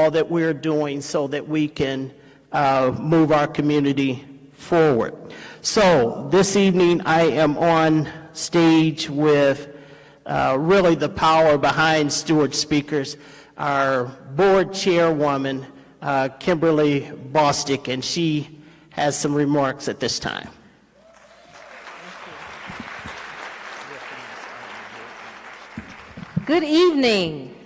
all that we're doing so that we can move our community forward. So this evening I am on stage with really the power behind Steward Speakers, our board chairwoman, Kimberly Bostick, and she has some remarks at this time. Good evening.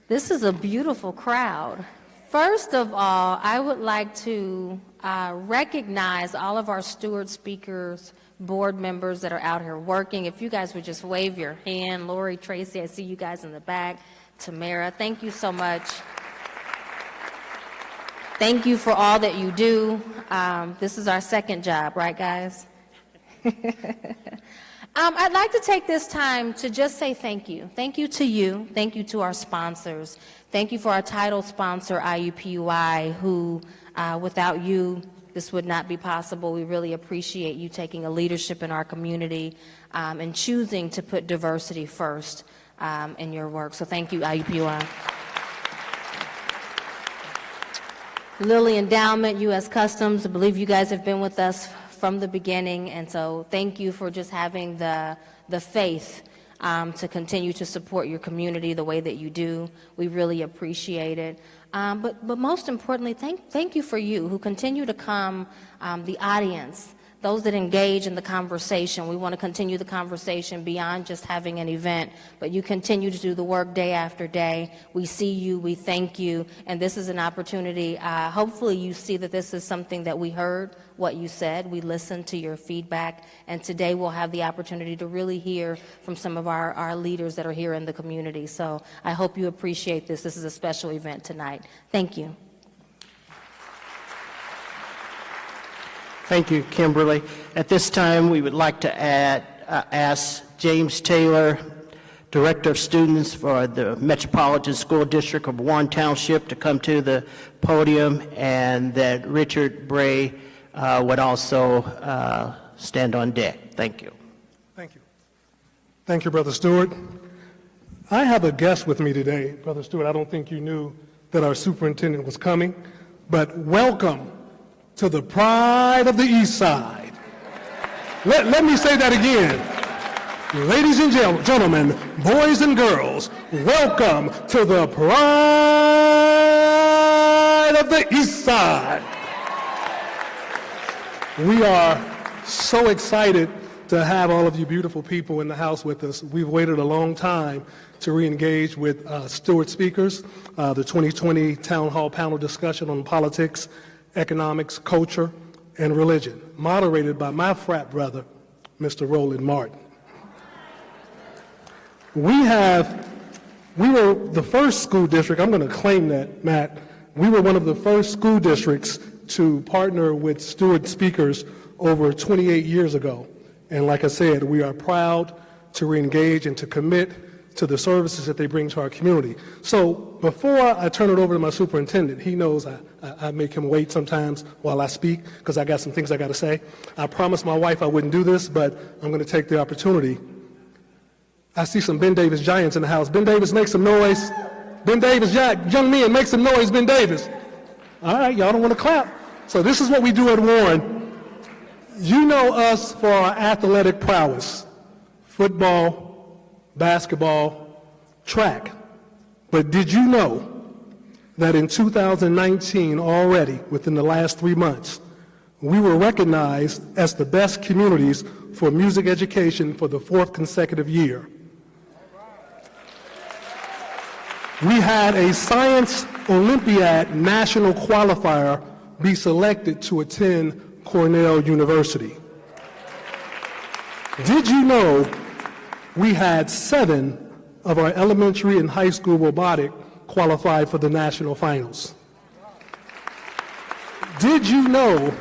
This is a beautiful crowd. First of all, I would like to recognize all of our Steward Speakers board members that are out here working. If you guys would just wave your hand. Lori, Tracy, I see you guys in the back. Tamara, thank you so much. Thank you for all that you do. This is our second job, right, guys? I'd like to take this time to just say thank you. Thank you to you. Thank you to our sponsors. Thank you for our title sponsor, IUPUI, who, without you, this would not be possible. We really appreciate you taking a leadership in our community and choosing to put diversity first in your work. So thank you, IUPUI. Lilly Endowment, U.S. Customs, I believe you guys have been with us from the beginning, and so thank you for just having the faith to continue to support your community the way that you do. We really appreciate it. But most importantly, thank you for you who continue to come, the audience, those that engage in the conversation. We want to continue the conversation beyond just having an event, but you continue to do the work day after day. We see you, we thank you, and this is an opportunity. Hopefully you see that this is something that we heard, what you said, we listened to your feedback, and today we'll have the opportunity to really hear from some of our leaders that are here in the community. So I hope you appreciate this. This is a special event tonight. Thank you. Thank you, Kimberly. At this time, we would like to ask James Taylor, Director of Students for the Metropolitan School District of Warren Township, to come to the podium, and that Richard Bray would also stand on deck. Thank you. Thank you. Thank you, Brother Stewart. I have a guest with me today, Brother Stewart. I don't think you knew that our superintendent was coming, but welcome to the pride of the East Side. Let me say that again. Ladies and gentlemen, boys and girls, welcome to the pride of the East Side. We are so excited to have all of you beautiful people in the house with us. We've waited a long time to re-engage with Steward Speakers, the 2020 Town Hall panel discussion on politics, economics, culture, and religion, moderated by my frat brother, Mr. Roland Martin. We were the first school district, I'm going to claim that, Matt, we were one of the first school districts to partner with Steward Speakers over 28 years ago. And like I said, we are proud to re-engage and to commit to the services that they bring to our community. So before I turn it over to my superintendent, he knows I make him wait sometimes while I speak because I got some things I got to say. I promised my wife I wouldn't do this, but I'm going to take the opportunity. I see some Ben Davis giants in the house. Ben Davis, make some noise. Ben Davis, young men, make some noise, Ben Davis. All right, y'all don't want to clap. So this is what we do at Warren. You know us for our athletic prowess, football, basketball, track. But did you know that in 2019 already, within the last 3 months, we were recognized as the best communities for music education for the 4th consecutive year? We had a Science Olympiad national qualifier be selected to attend Cornell University. Did you know we had 7 of our elementary and high school robotic qualified for the national finals? Did you know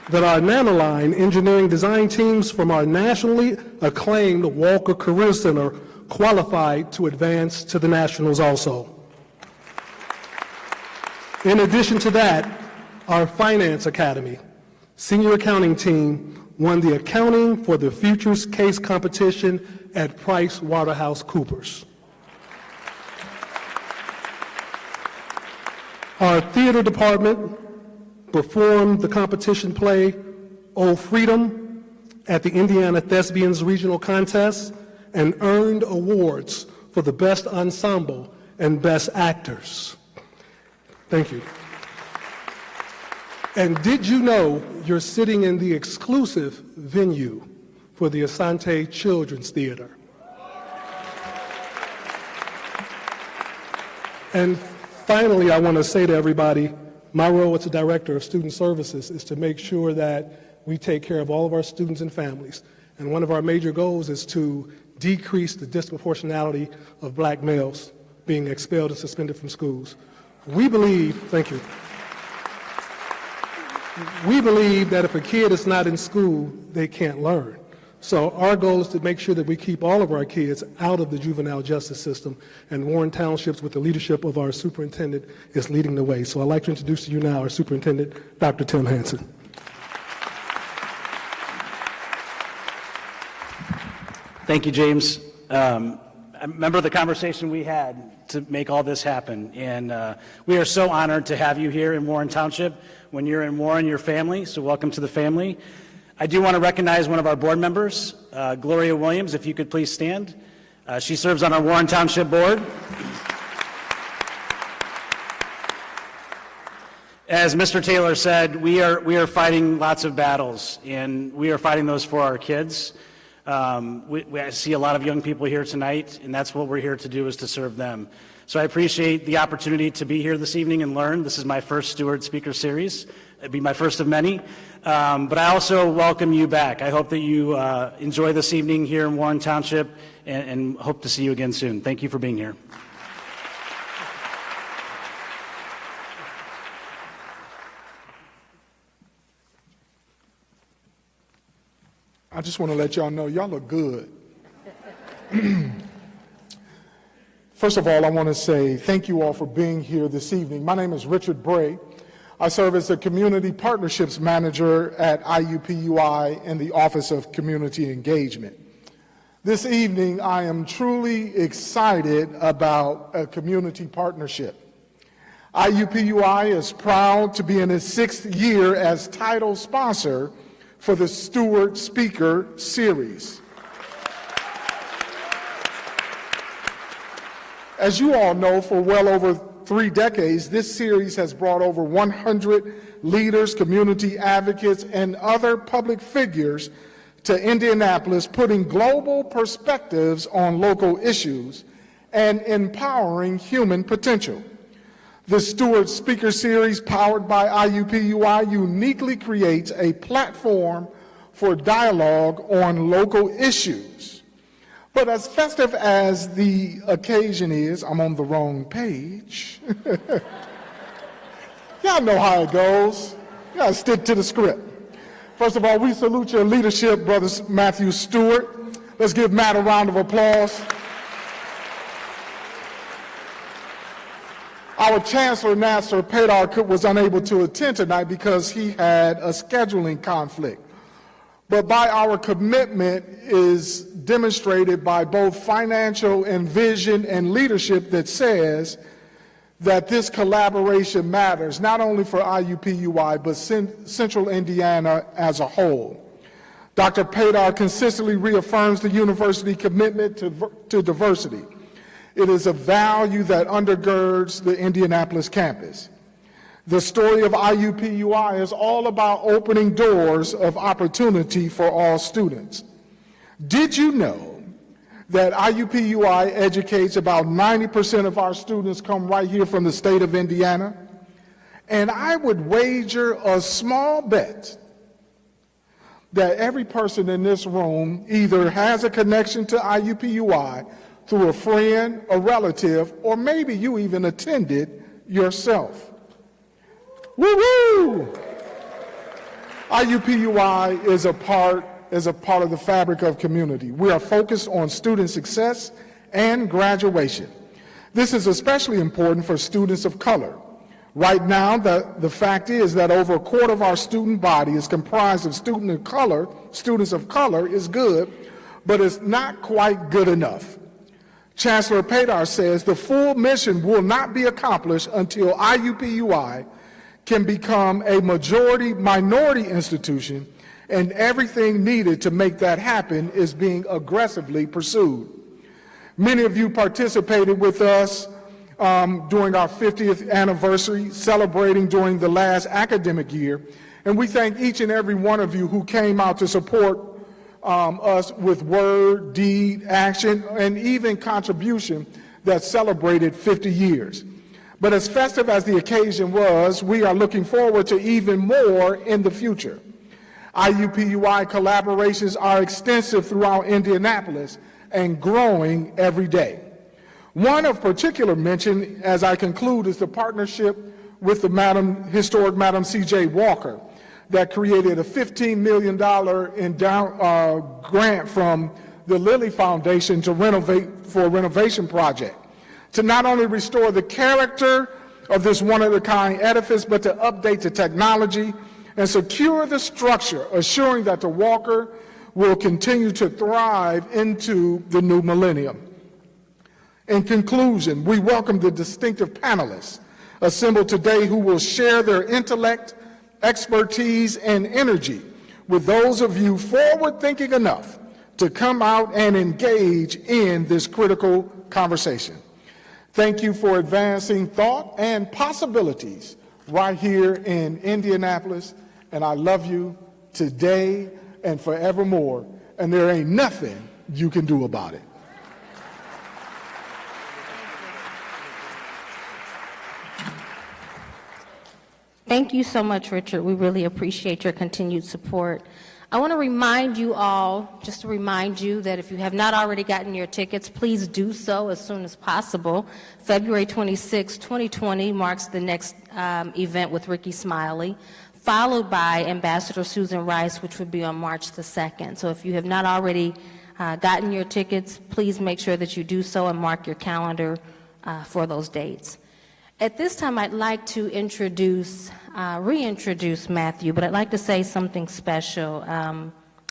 that our Nanoline engineering design teams from our nationally acclaimed Walker Career Center qualified to advance to the nationals also? In addition to that, our Finance Academy senior accounting team won the Accounting for the Futures case competition at PricewaterhouseCoopers. Our theater department performed the competition play "Oh Freedom" at the Indiana Thespians Regional Contest and earned awards for the Best Ensemble and Best Actors. Thank you. And did you know you're sitting in the exclusive venue for the Asante Children's Theater? And finally, I want to say to everybody, my role as the Director of Student Services is to make sure that we take care of all of our students and families. And one of our major goals is to decrease the disproportionality of black males being expelled and suspended from schools. We believe, thank you, we believe that if a kid is not in school, they can't learn. So our goal is to make sure that we keep all of our kids out of the juvenile justice system, and Warren Townships, with the leadership of our superintendent, is leading the way. So I'd like to introduce to you now our superintendent, Dr. Tim Hansen. Thank you, James. I remember the conversation we had to make all this happen, and we are so honored to have you here in Warren Township. When you're in Warren, your family, so welcome to the family. I do want to recognize one of our board members, Gloria Williams, if you could please stand. She serves on our Warren Township board. As Mr. Taylor said, we are fighting lots of battles, and we are fighting those for our kids. I see a lot of young people here tonight, and that's what we're here to do, is to serve them. So I appreciate the opportunity to be here this evening and learn. This is my first Steward Speaker Series. It'd be my first of many. But I also welcome you back. I hope that you enjoy this evening here in Warren Township, and hope to see you again soon. Thank you for being here. I just want to let y'all know y'all look good. First of all, I want to say thank you all for being here this evening. My name is Richard Bray. I serve as the Community Partnerships Manager at IUPUI in the Office of Community Engagement. This evening, I am truly excited about a community partnership. IUPUI is proud to be in its 6th year as title sponsor for the Steward Speaker Series. As you all know, for well over 3 decades, this series has brought over 100 leaders, community advocates, and other public figures to Indianapolis, putting global perspectives on local issues and empowering human potential. The Steward Speaker Series, powered by IUPUI, uniquely creates a platform for dialogue on local issues. But as festive as the occasion is, I'm on the wrong page. Y'all know how it goes. You gotta stick to the script. First of all, we salute your leadership, Brother Matthew Stewart. Let's give Matt a round of applause. Our Chancellor, Nasser Pedar, was unable to attend tonight because he had a scheduling conflict. But by our commitment is demonstrated by both financial and vision and leadership that says that this collaboration matters, not only for IUPUI, but Central Indiana as a whole. Dr. Pedar consistently reaffirms the university commitment to diversity. It is a value that undergirds the Indianapolis campus. The story of IUPUI is all about opening doors of opportunity for all students. Did you know that IUPUI educates about 90% of our students come right here from the state of Indiana? And I would wager a small bet that every person in this room either has a connection to IUPUI through a friend, a relative, or maybe you even attended yourself. Woo-woo! IUPUI is a part of the fabric of community. We are focused on student success and graduation. This is especially important for students of color. Right now, the fact is that over a quarter of our student body is comprised of students of color. Students of color is good, but it's not quite good enough. Chancellor Padar says the full mission will not be accomplished until IUPUI can become a minority institution, and everything needed to make that happen is being aggressively pursued. Many of you participated with us during our 50th anniversary, celebrating during the last academic year, and we thank each and every one of you who came out to support us with word, deed, action, and even contribution that celebrated 50 years. But as festive as the occasion was, we are looking forward to even more in the future. IUPUI collaborations are extensive throughout Indianapolis and growing every day. One of particular mention, as I conclude, is the partnership with the historic Madam C.J. Walker that created a $15 million grant from the Lilly Foundation to for a renovation project, to not only restore the character of this one-of-a-kind edifice, but to update the technology and secure the structure, assuring that the Walker will continue to thrive into the new millennium. In conclusion, we welcome the distinctive panelists assembled today who will share their intellect, expertise, and energy with those of you forward-thinking enough to come out and engage in this critical conversation. Thank you for advancing thought and possibilities right here in Indianapolis, and I love you today and forevermore, and there ain't nothing you can do about it. Thank you so much, Richard. We really appreciate your continued support. I want to remind you all, just to remind you that if you have not already gotten your tickets, please do so as soon as possible. February 26, 2020 marks the next event with Ricky Smiley, followed by Ambassador Susan Rice, which would be on March the 2nd. So if you have not already gotten your tickets, please make sure that you do so and mark your calendar for those dates. At this time, I'd like to reintroduce Matthew, but I'd like to say something special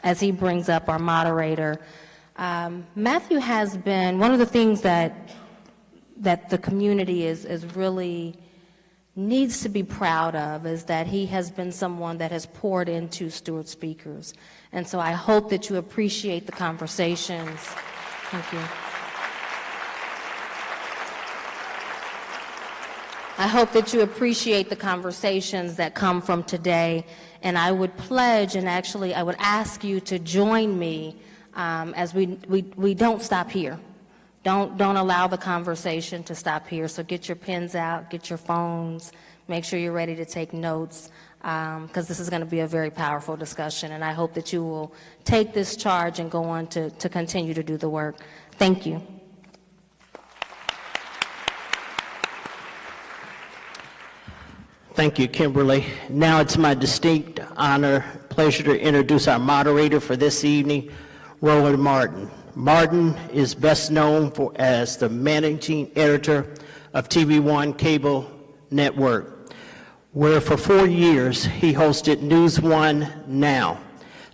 as he brings up our moderator. Matthew has been one of the things that the community is really needs to be proud of, is that he has been someone that has poured into Steward Speakers. And so I hope that you appreciate the conversations. Thank you. I hope that you appreciate the conversations that come from today, and I would pledge, and actually I would ask you to join me as we don't stop here. Don't allow the conversation to stop here. So get your pens out, get your phones, make sure you're ready to take notes, because this is going to be a very powerful discussion, and I hope that you will take this charge and go on to continue to do the work. Thank you. Thank you, Kimberly. Now it's my distinct pleasure to introduce our moderator for this evening, Roland Martin. Martin is best known as the managing editor of TV One Cable Network, where for 4 years he hosted News One Now,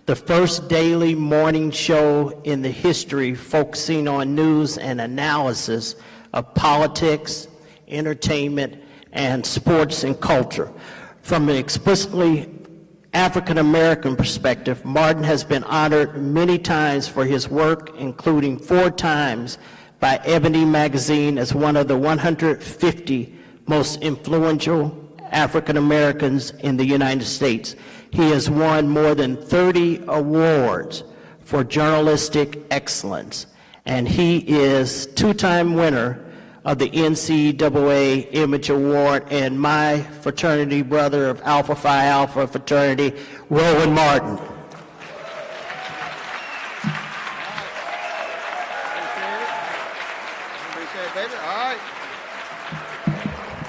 the first daily morning show in the history focusing on news and analysis of politics, entertainment, and sports and culture. From an explicitly African-American perspective, Martin has been honored many times for his work, including 4 times by Ebony Magazine as one of the 150 most influential African-Americans in the United States. He has won more than 30 awards for journalistic excellence, and he is 2-time winner of the NCAA Image Award, and my fraternity brother of Alpha Phi Alpha fraternity, Roland Martin.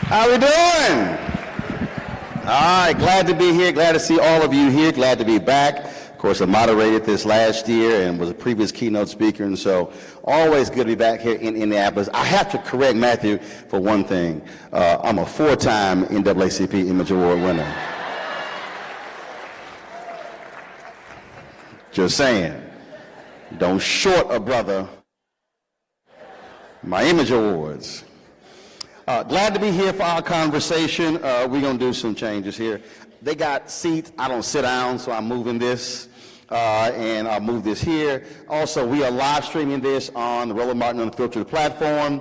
How we doing? All right, glad to be here, glad to see all of you here, glad to be back. Of course, I moderated this last year and was a previous keynote speaker, and so always good to be back here in Indianapolis. I have to correct Matthew for one thing. I'm a 4-time NAACP Image Award winner. Just saying, don't short a brother My Image Awards. Glad to be here for our conversation. We're going to do some changes here. They got seats. I don't sit down, so I'm moving this. And I'll move this here. Also, we are live streaming this on the Roland Martin Unfiltered platform.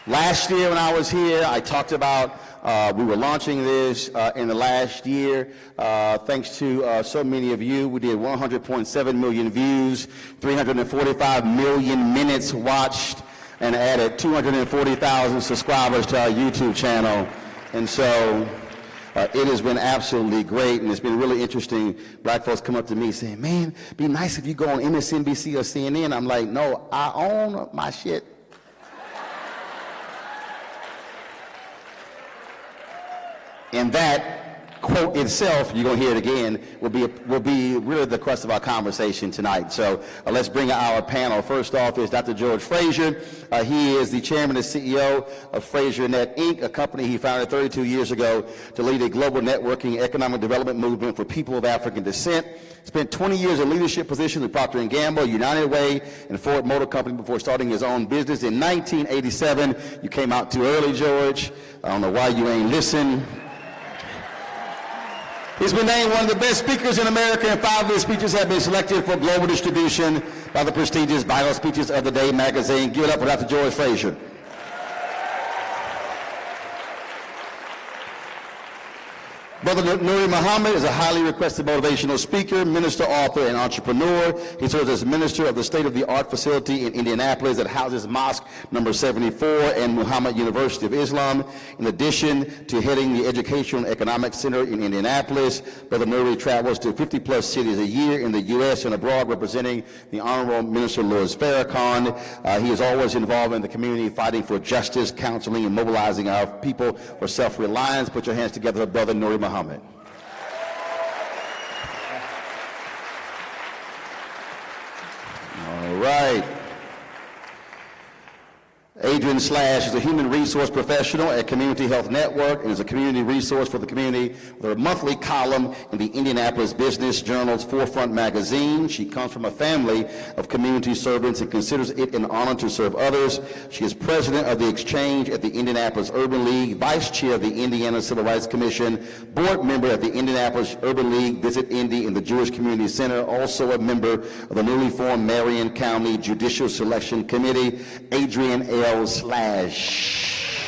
Last year when I was here, I talked about we were launching this in the last year. Thanks to so many of you, we did 100.7 million views, 345 million minutes watched, and added 240,000 subscribers to our YouTube channel. And so it has been absolutely great, and it's been really interesting. Black folks come up to me saying, man, it'd be nice if you go on MSNBC or CNN. I'm like, no, I own my shit. And that quote itself, you're going to hear it again, will be really the crux of our conversation tonight. So let's bring our panel. First off is Dr. George Frazier. He is the chairman and CEO of Frazier Net, Inc., a company he founded 32 years ago to lead a global networking economic development movement for people of African descent. Spent 20 years in leadership positions with Procter & Gamble, United Way, and Ford Motor Company before starting his own business. In 1987, you came out too early, George. I don't know why you ain't listen. He's been named one of the best speakers in America, and 5 of his speeches have been selected for global distribution by the prestigious Vital Speeches of the Day magazine. Give it up for Dr. George Frazier. Brother Nuri Muhammad is a highly requested motivational speaker, minister, author, and entrepreneur. He serves as minister of the state-of-the-art facility in Indianapolis that houses Mosque number 74 and Muhammad University of Islam. In addition to heading the Educational and Economic Center in Indianapolis, Brother Nuri travels to 50-plus cities a year in the U.S. and abroad, representing the Honorable Minister Louis Farrakhan. He is always involved in the community, fighting for justice, counseling, and mobilizing our people for self-reliance. Put your hands together for Brother Nuri Muhammad. All right. Adrian Slash is a human resource professional at Community Health Network and is a community resource for the community with a monthly column in the Indianapolis Business Journal's Forefront magazine. She comes from a family of community servants and considers it an honor to serve others. She is president of the Exchange at the Indianapolis Urban League, vice chair of the Indiana Civil Rights Commission, board member of the Indianapolis Urban League Visit Indy in the Jewish Community Center, also a member of the newly formed Marion County Judicial Selection Committee. Adrian L. Slash.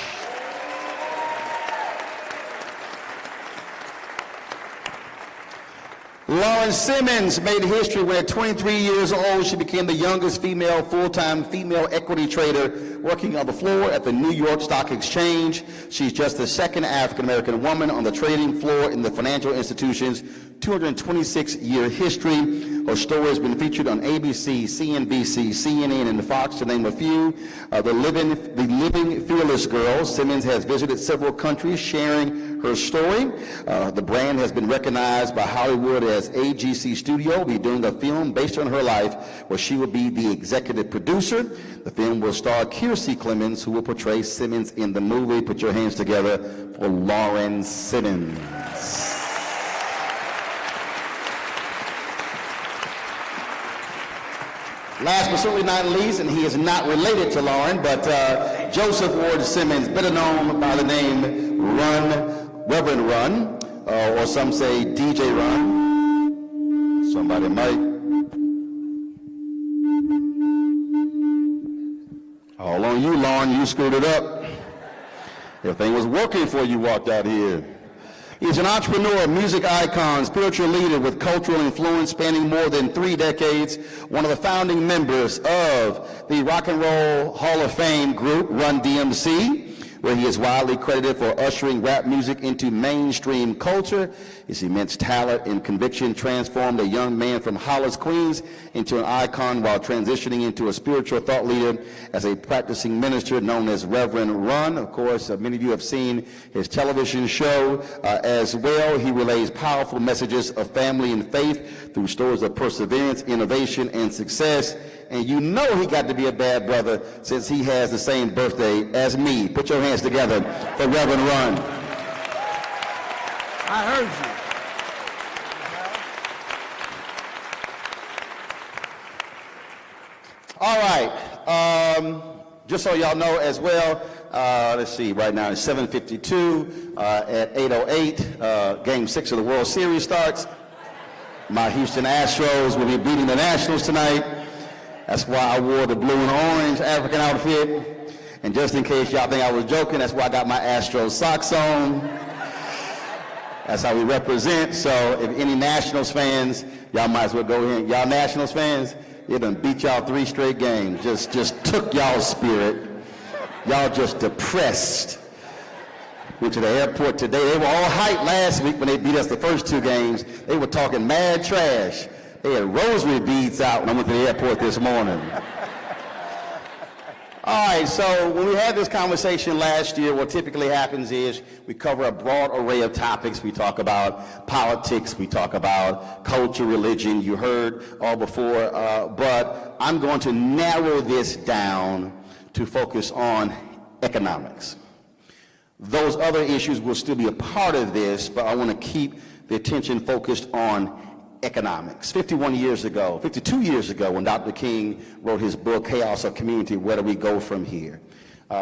Lauren Simmons made history when at 23 years old she became the youngest female full-time female equity trader working on the floor at the New York Stock Exchange. She's just the second African-American woman on the trading floor in the financial institution's 226-year history. Her story has been featured on ABC, CNBC, CNN, and Fox, to name a few. The living fearless girl, Simmons has visited several countries sharing her story. The brand has been recognized by Hollywood as AGC Studio. Will be doing a film based on her life where she will be the executive producer. The film will star Kiersey Clemens, who will portray Simmons in the movie. Put your hands together for Lauren Simmons. Last but certainly not least, and he is not related to Lauren, but Joseph Ward Simmons, better known by the name Reverend Run, or some say DJ Run. Somebody might. All on you, Lauren, you screwed it up. Everything was working before you walked out here. He's an entrepreneur, music icon, spiritual leader with cultural influence spanning more than 3 decades, one of the founding members of the Rock and Roll Hall of Fame group, Run DMC, where he is widely credited for ushering rap music into mainstream culture. His immense talent and conviction transformed a young man from Hollis, Queens into an icon while transitioning into a spiritual thought leader as a practicing minister known as Reverend Run. Of course, many of you have seen his television show as well. He relays powerful messages of family and faith through stories of perseverance, innovation, and success. And you know he got to be a bad brother since he has the same birthday as me. Put your hands together for Reverend Run. I heard you. All right. Just so y'all know as well, let's see, right now it's 7:52. At 8:08, Game 6 of the World Series starts. My Houston Astros will be beating the Nationals tonight. That's why I wore the blue and orange African outfit. And just in case y'all think I was joking, that's why I got my Astros socks on. That's how we represent. So if any Nationals fans, y'all might as well go in. Y'all Nationals fans, it done beat y'all 3 straight games. Just took y'all's spirit. Y'all just depressed. Went to the airport today. They were all hyped last week when they beat us the first 2 games. They were talking mad trash. They had rosary beads out when I went to the airport this morning. All right, so when we had this conversation last year, what typically happens is we cover a broad array of topics. We talk about politics, we talk about culture, religion, you heard all before, but I'm going to narrow this down to focus on economics. Those other issues will still be a part of this, but I want to keep the attention focused on economics. 52 years ago, when Dr. King wrote his book, Chaos of Community, Where Do We Go From Here?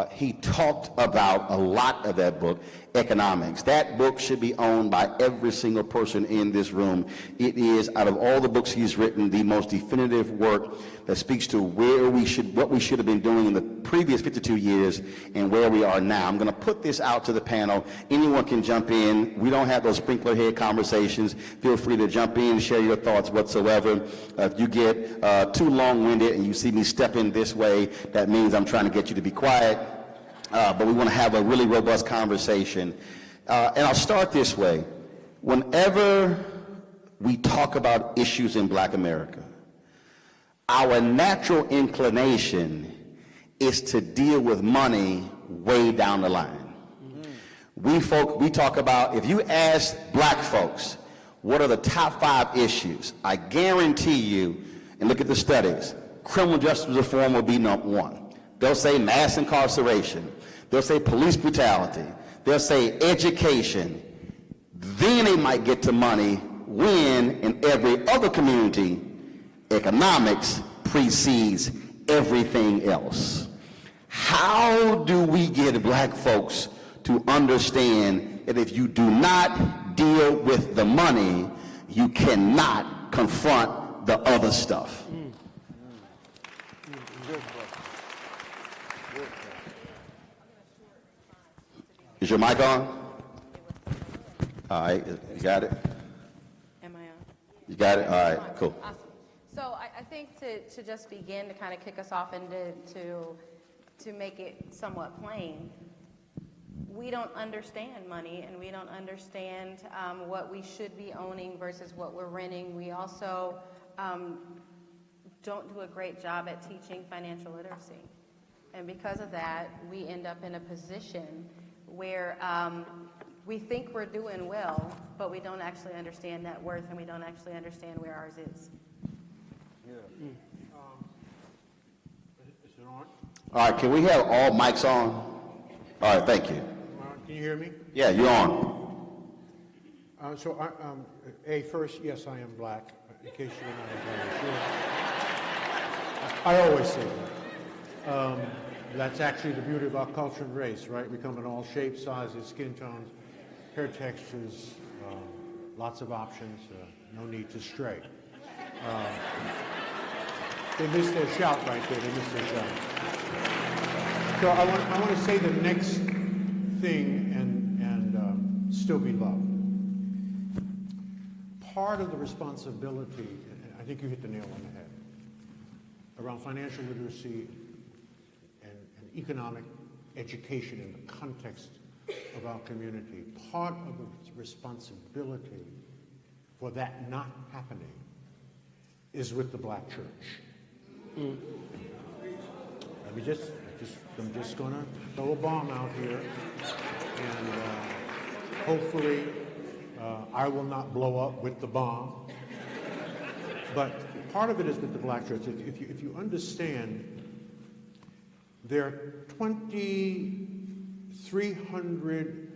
He talked about a lot of that book, economics. That book should be owned by every single person in this room. It is, out of all the books he's written, the most definitive work that speaks to what we should have been doing in the previous 52 years and where we are now. I'm going to put this out to the panel. Anyone can jump in. We don't have those sprinkler head conversations. Feel free to jump in and share your thoughts whatsoever. If you get too long-winded and you see me stepping this way, that means I'm trying to get you to be quiet. But we want to have a really robust conversation. And I'll start this way. Whenever we talk about issues in Black America, our natural inclination is to deal with money way down the line. We talk about, if you ask Black folks, what are the top 5 issues? I guarantee you, and look at the studies, criminal justice reform will be number 1. They'll say mass incarceration. They'll say police brutality. They'll say education. Then they might get to money when, in every other community, economics precedes everything else. How do we get Black folks to understand that if you do not deal with the money, you cannot confront the other stuff? Is your mic on? All right, you got it? Am I on? You got it? All right, cool. Awesome. So I think to just begin to kind of kick us off and to make it somewhat plain, we don't understand money and we don't understand what we should be owning versus what we're renting. We also don't do a great job at teaching financial literacy. And because of that, we end up in a position where we think we're doing well, but we don't actually understand net worth and we don't actually understand where ours is. Yeah. Is it on? All right, can we have all mics on? All right, thank you. Can you hear me? Yeah, you're on. First, yes, I am Black, in case you were not entirely sure. I always say that. That's actually the beauty of our culture and race, right? We come in all shapes, sizes, skin tones, hair textures, lots of options, no need to stray. They missed their shout right there, they missed their shout. So I want to say the next thing and still be loved. Part of the responsibility, and I think you hit the nail on the head, around financial literacy and economic education in the context of our community, part of the responsibility for that not happening is with the Black church. I'm just going to throw a bomb out here, and hopefully I will not blow up with the bomb. But part of it is with the Black church. If you understand, there are 2,300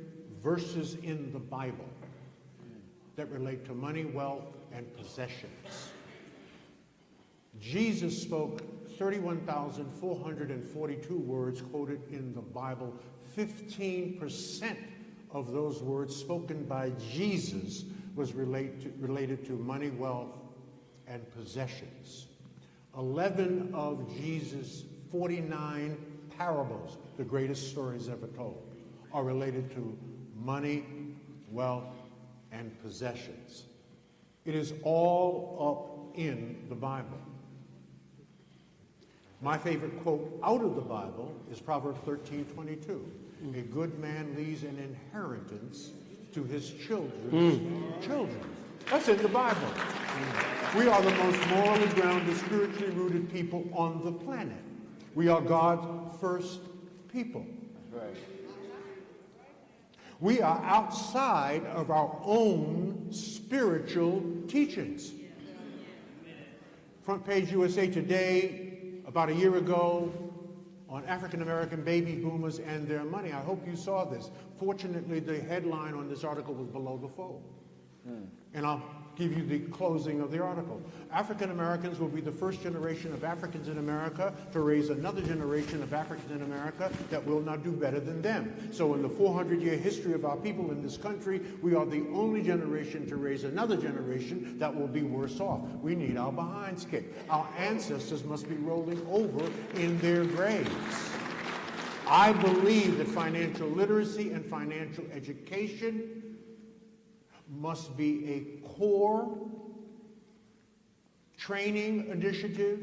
verses in the Bible that relate to money, wealth, and possessions. Jesus spoke 31,442 words quoted in the Bible, 15% of those words spoken by Jesus was related to money, wealth, and possessions. 11 of Jesus' 49 parables, the greatest stories ever told, are related to money, wealth, and possessions. It is all up in the Bible. My favorite quote out of the Bible is Proverbs 13:22. A good man leaves an inheritance to his children's children. That's in the Bible. We are the most morally grounded, spiritually rooted people on the planet. We are God's first people. That's right. We are outside of our own spiritual teachings. Front page USA Today, about a year ago, on African American baby boomers and their money. I hope you saw this. Fortunately, the headline on this article was below the fold. And I'll give you the closing of the article. African Americans will be the first generation of Africans in America to raise another generation of Africans in America that will not do better than them. So in the 400-year history of our people in this country, we are the only generation to raise another generation that will be worse off. We need our behinds kicked. Our ancestors must be rolling over in their graves. I believe that financial literacy and financial education must be a core training initiative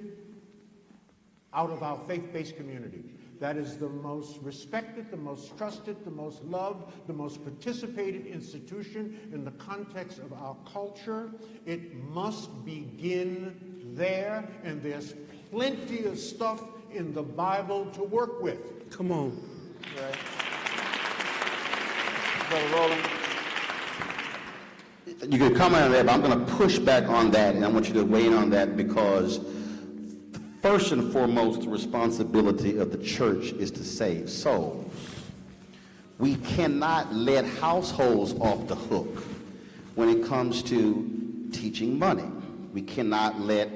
out of our faith-based community. That is the most respected, the most trusted, the most loved, the most participated institution in the context of our culture. It must begin there, and there's plenty of stuff in the Bible to work with. Come on. Right. Brother Roland. You can comment on that, but I'm going to push back on that, and I want you to weigh in on that, because first and foremost, the responsibility of the church is to save souls. We cannot let households off the hook when it comes to teaching money. We cannot let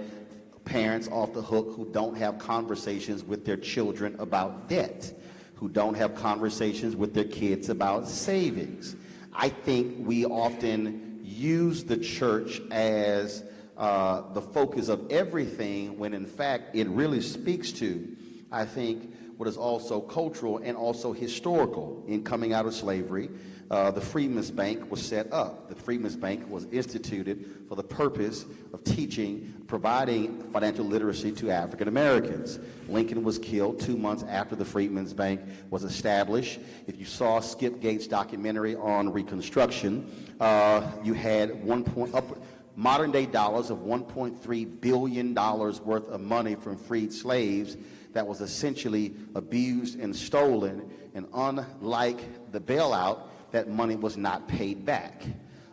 parents off the hook who don't have conversations with their children about debt, who don't have conversations with their kids about savings. I think we often use the church as the focus of everything, when in fact it really speaks to, I think, what is also cultural and also historical. In coming out of slavery, the Freedmen's Bank was set up. The Freedmen's Bank was instituted for the purpose of teaching, providing financial literacy to African Americans. Lincoln was killed 2 months after the Freedmen's Bank was established. If you saw Skip Gates' documentary on Reconstruction, you had modern day dollars of $1.3 billion worth of money from freed slaves that was essentially abused and stolen, and unlike the bailout, that money was not paid back.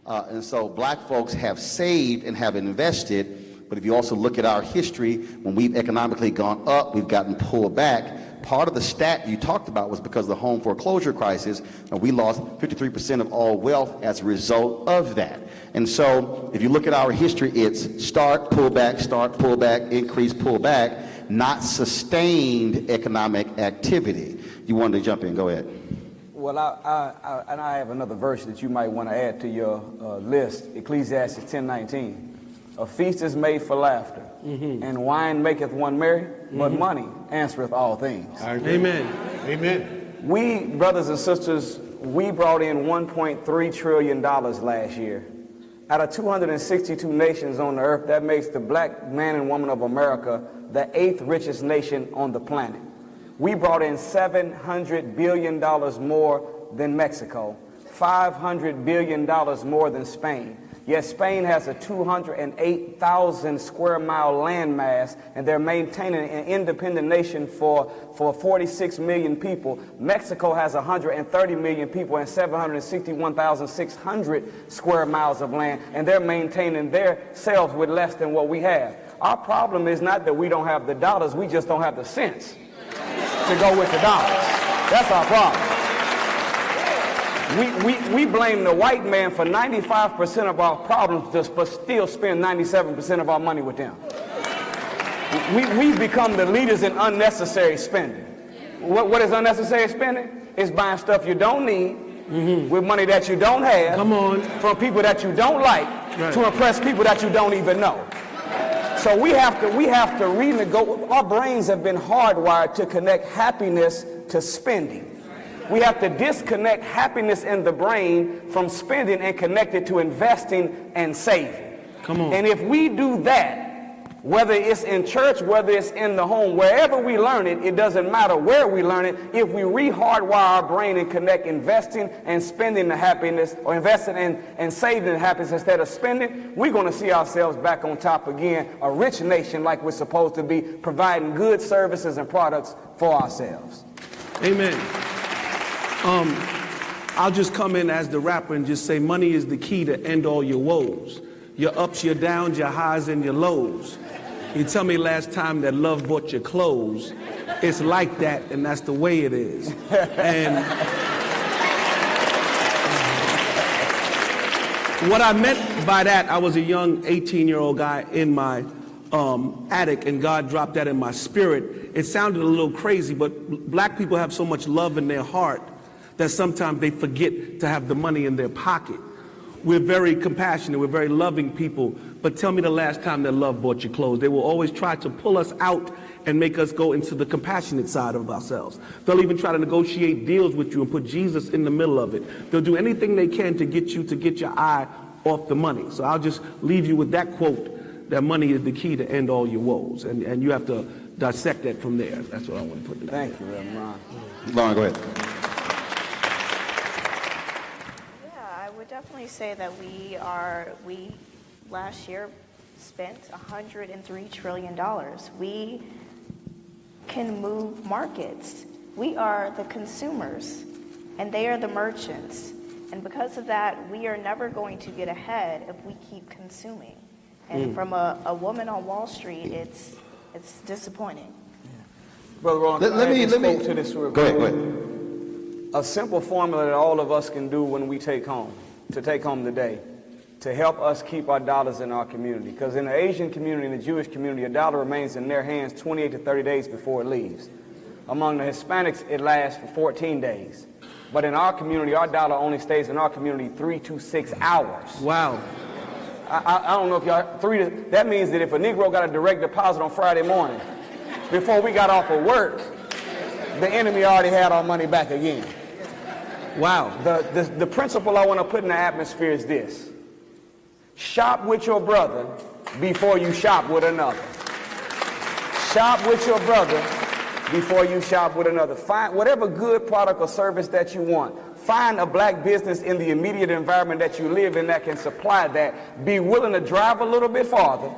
And so black folks have saved and have invested, but if you also look at our history, when we've economically gone up, we've gotten pulled back. Part of the stat you talked about was because of the home foreclosure crisis, and we lost 53% of all wealth as a result of that. And so if you look at our history, it's start, pull back, increase, pull back, not sustained economic activity. You wanted to jump in, go ahead. Well, I have another verse that you might want to add to your list, Ecclesiastes 10:19. A feast is made for laughter, and wine maketh one merry, but money answereth all things. Amen. Amen. We, brothers and sisters, we brought in $1.3 trillion last year. Out of 262 nations on the earth, that makes the black man and woman of America the 8th richest nation on the planet. We brought in $700 billion more than Mexico, $500 billion more than Spain. Yet Spain has a 208,000 square mile landmass, and they're maintaining an independent nation for 46 million people. Mexico has 130 million people and 761,600 square miles of land, and they're maintaining their selves with less than what we have. Our problem is not that we don't have the dollars, we just don't have the sense to go with the dollars. That's our problem. We blame the white man for 95% of our problems, but still spend 97% of our money with them. We've become the leaders in unnecessary spending. What is unnecessary spending? It's buying stuff you don't need with money that you don't have. Come on. From people that you don't like to impress people that you don't even know. So we have to renegotiate. Our brains have been hardwired to connect happiness to spending. We have to disconnect happiness in the brain from spending and connect it to investing and saving. Come on. And if we do that, whether it's in church, whether it's in the home, wherever we learn it, it doesn't matter where we learn it. If we re-hardwire our brain and connect investing and spending to happiness, or investing and saving to happiness instead of spending, we're going to see ourselves back on top again, a rich nation like we're supposed to be, providing good services and products for ourselves. Amen. I'll just come in as the rapper and just say money is the key to end all your woes. Your ups, your downs, your highs, and your lows. You tell me last time that love bought your clothes. It's like that, and that's the way it is. And what I meant by that, I was a young 18-year-old guy in my attic, and God dropped that in my spirit. It sounded a little crazy, but black people have so much love in their heart that sometimes they forget to have the money in their pocket. We're very compassionate, we're very loving people, but tell me the last time that love bought your clothes. They will always try to pull us out and make us go into the compassionate side of ourselves. They'll even try to negotiate deals with you and put Jesus in the middle of it. They'll do anything they can to get your eye off the money. So I'll just leave you with that quote, that money is the key to end all your woes. And you have to dissect that from there. That's what I want to put in there. Thank you, Reverend Ron. Lauren, go ahead. I would definitely say that we last year spent $103 trillion. We can move markets. We are the consumers, and they are the merchants. And because of that, we are never going to get ahead if we keep consuming. And from a woman on Wall Street, it's disappointing. Brother Roland, let me to this real go quick. ahead. A simple formula that all of us can do when we take home today, to help us keep our dollars in our community. Because in the Asian community and the Jewish community, a dollar remains in their hands 28 to 30 days before it leaves. Among the Hispanics, it lasts for 14 days. But in our community, our dollar only stays in our community 3 to 6 hours. Wow. I don't know if y'all, that means that if a Negro got a direct deposit on Friday morning, before we got off of work, the enemy already had our money back again. Wow. The principle I want to put in the atmosphere is this. Shop with your brother before you shop with another. Shop with your brother before you shop with another. Find whatever good product or service that you want. Find a black business in the immediate environment that you live in that can supply that. Be willing to drive a little bit farther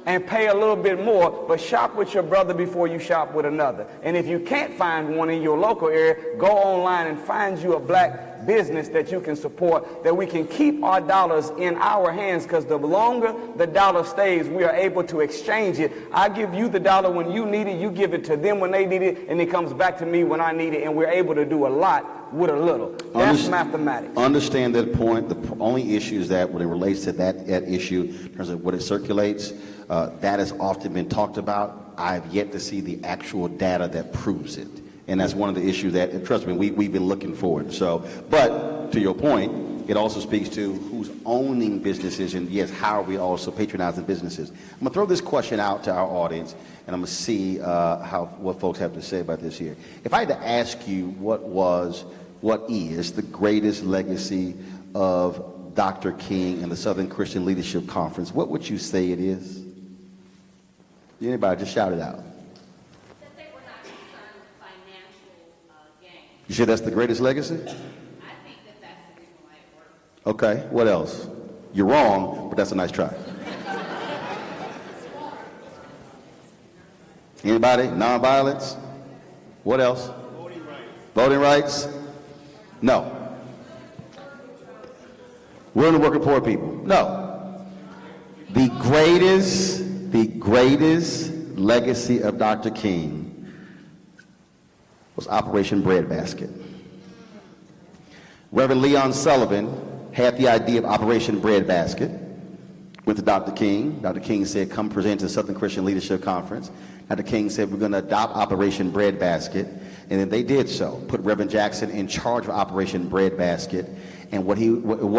and pay a little bit more, but shop with your brother before you shop with another. And if you can't find one in your local area, go online and find you a black business that you can support, that we can keep our dollars in our hands, because the longer the dollar stays, we are able to exchange it. I give you the dollar when you need it, you give it to them when they need it, and it comes back to me when I need it, and we're able to do a lot with a little. That's mathematics. Understand that point. The only issue is that when it relates to that issue, in terms of what it circulates, that has often been talked about. I've yet to see the actual data that proves it. And that's one of the issues that, trust me, we've been looking for it. So, but to your point, it also speaks to who's owning businesses, and yes, how are we also patronizing businesses. I'm gonna throw this question out to our audience, and I'm gonna see what folks have to say about this here. If I had to ask you what is the greatest legacy of Dr. King and the Southern Christian Leadership Conference, what would you say it is? Anybody, just shout it out. That they were not concerned with financial gain. You sure that's the greatest legacy? I think that that's the reason why it worked. Okay, what else? You're wrong, but that's a nice try. Anybody? Nonviolence? What else? Voting rights. Voting rights? No. We're in the working poor people? No. The greatest legacy of Dr. King was Operation Breadbasket. Reverend Leon Sullivan had the idea of Operation Breadbasket, went to Dr. King. Dr. King said, come present to the Southern Christian Leadership Conference. Dr. King said, we're going to adopt Operation Breadbasket. And then they did so, put Reverend Jackson in charge of Operation Breadbasket. And what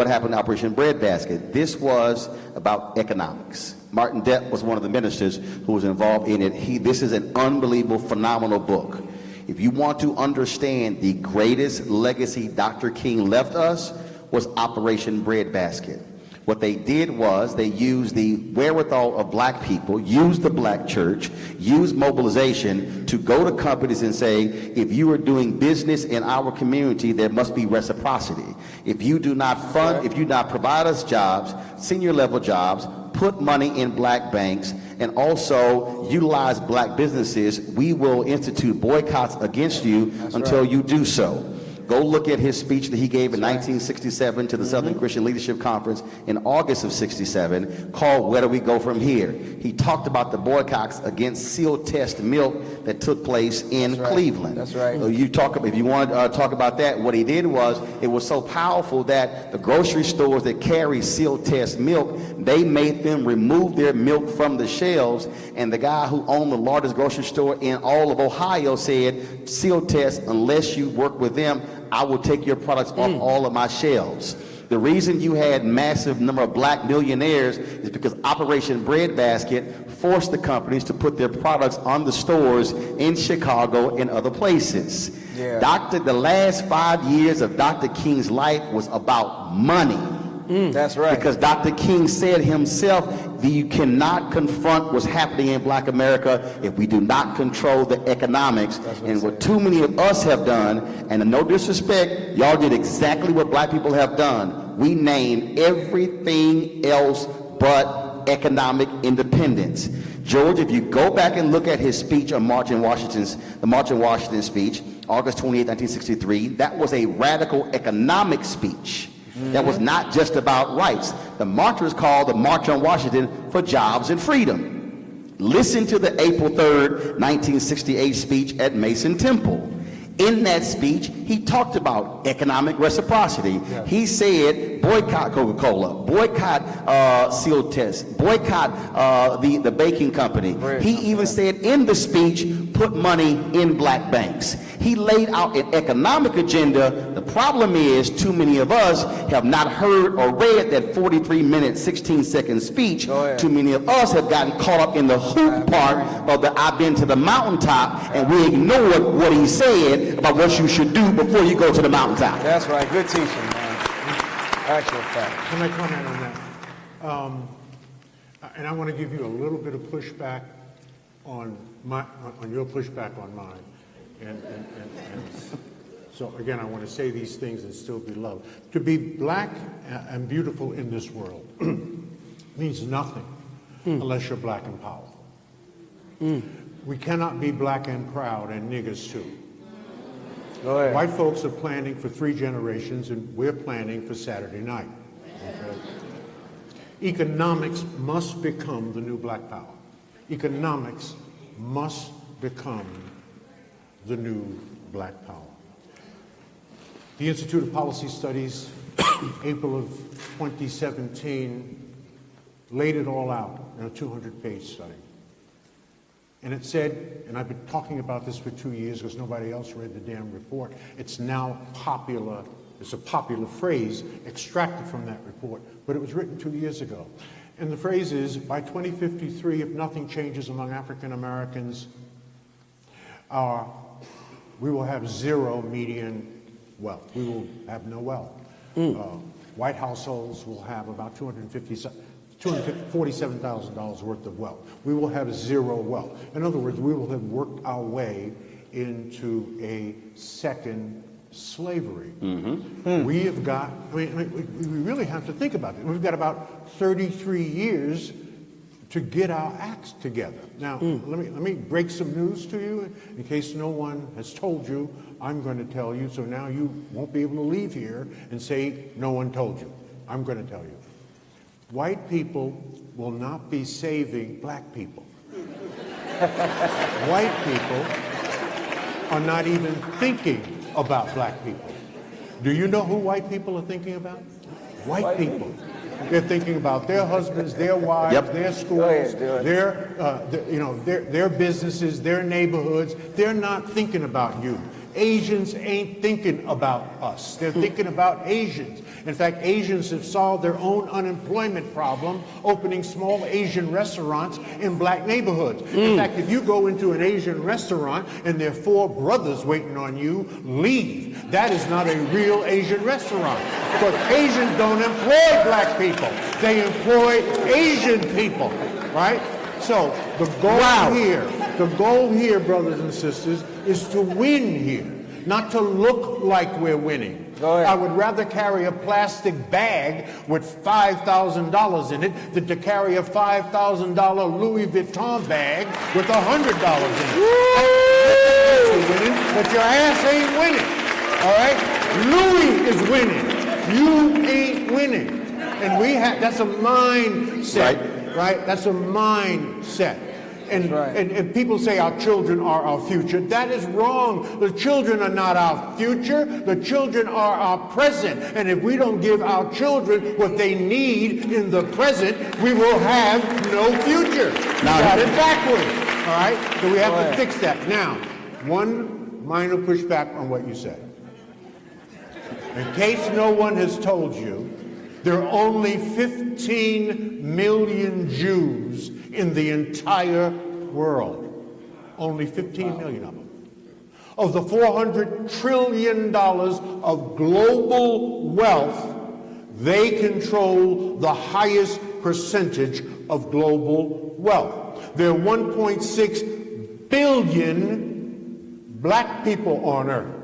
happened to Operation Breadbasket? This was about economics. Martin Depp was one of the ministers who was involved in it. This is an unbelievable, phenomenal book. If you want to understand the greatest legacy Dr. King left us was Operation Breadbasket. What they did was they used the wherewithal of black people, used the black church, used mobilization to go to companies and say, if you are doing business in our community, there must be reciprocity. If you do not fund, if you do not provide us jobs, senior level jobs, put money in black banks, and also utilize black businesses, we will institute boycotts against you until you do so. Go look at his speech that he gave in 1967 to the Southern Christian Leadership Conference in August of 67 called Where Do We Go From Here? He talked about the boycotts against seal test milk that took place in Cleveland. That's right. So if you want to talk about that, what he did was, it was so powerful that the grocery stores that carry seal test milk, they made them remove their milk from the shelves, and the guy who owned the largest grocery store in all of Ohio said, seal test, unless you work with them, I will take your products off all of my shelves. The reason you had massive number of black millionaires is because Operation Breadbasket forced the companies to put their products on the stores in Chicago and other places. Yeah. The last 5 years of Dr. King's life was about money. That's right. Because Dr. King said himself that you cannot confront what's happening in black America if we do not control the economics. And what too many of us have done, and no disrespect, y'all did exactly what black people have done. We named everything else but economic independence. George, if you go back and look at his speech on the March in Washington speech, August 28, 1963, that was a radical economic speech. That was not just about rights. The march was called the March on Washington for Jobs and Freedom. Listen to the April 3rd, 1968 speech at Mason Temple. In that speech, he talked about economic reciprocity. Yeah. He said, boycott Coca-Cola, boycott seal test, boycott the baking company. He even said in the speech, put money in black banks. He laid out an economic agenda. The problem is too many of us have not heard or read that 43-minute, 16-second speech. Too many of us have gotten caught up in the hoop part of the I've been to the mountaintop, and we ignored what he said about what you should do before you go to the mountaintop. That's right. Good teaching, man. Actual fact. Can I comment on that? And I want to give you a little bit of pushback on your pushback on mine. And so again, I want to say these things and still be loved. To be black and beautiful in this world means nothing unless you're black and powerful. We cannot be black and proud and niggers too. White folks are planning for 3 generations, and we're planning for Saturday night. Okay? Economics must become the new black power. Economics must become the new black power. The Institute of Policy Studies, April of 2017, laid it all out in a 200-page study. And it said, and I've been talking about this for 2 years because nobody else read the damn report. It's now popular. It's a popular phrase extracted from that report, but it was written 2 years ago. And the phrase is, by 2053, if nothing changes among African Americans, we will have zero median wealth. We will have no wealth. White households will have about $247,000 worth of wealth. We will have zero wealth. In other words, we will have worked our way into a second slavery. We have got, we really have to think about it. We've got about 33 years to get our acts together. Now, let me break some news to you in case no one has told you. I'm going to tell you, so now you won't be able to leave here and say no one told you. I'm going to tell you. White people will not be saving black people. White people are not even thinking about black people. Do you know who white people are thinking about? White people. They're thinking about their husbands, their wives, Yep. their schools, their businesses, their neighborhoods. They're not thinking about you. Asians ain't thinking about us. They're thinking about Asians. In fact, Asians have solved their own unemployment problem opening small Asian restaurants in black neighborhoods. In fact, if you go into an Asian restaurant and there are 4 brothers waiting on you, leave. That is not a real Asian restaurant. Because Asians don't employ black people. They employ Asian people, right? So the goal here, brothers and sisters, is to win here, not to look like we're winning. I would rather carry a plastic bag with $5,000 in it than to carry a $5,000 Louis Vuitton bag with $100 in it. You're winning, but your ass ain't winning. All right? Louis is winning. You ain't winning. And that's a mindset. Right? That's a mindset. And people say our children are our future. That is wrong. The children are not our future. The children are our present. And if we don't give our children what they need in the present, we will have no future. We got it backwards. All right? So we have to fix that. Now, one minor pushback on what you said. In case no one has told you, there are only 15 million Jews in the entire world. Only 15 million of them. Of the $400 trillion of global wealth, they control the highest percentage of global wealth. There are 1.6 billion black people on earth.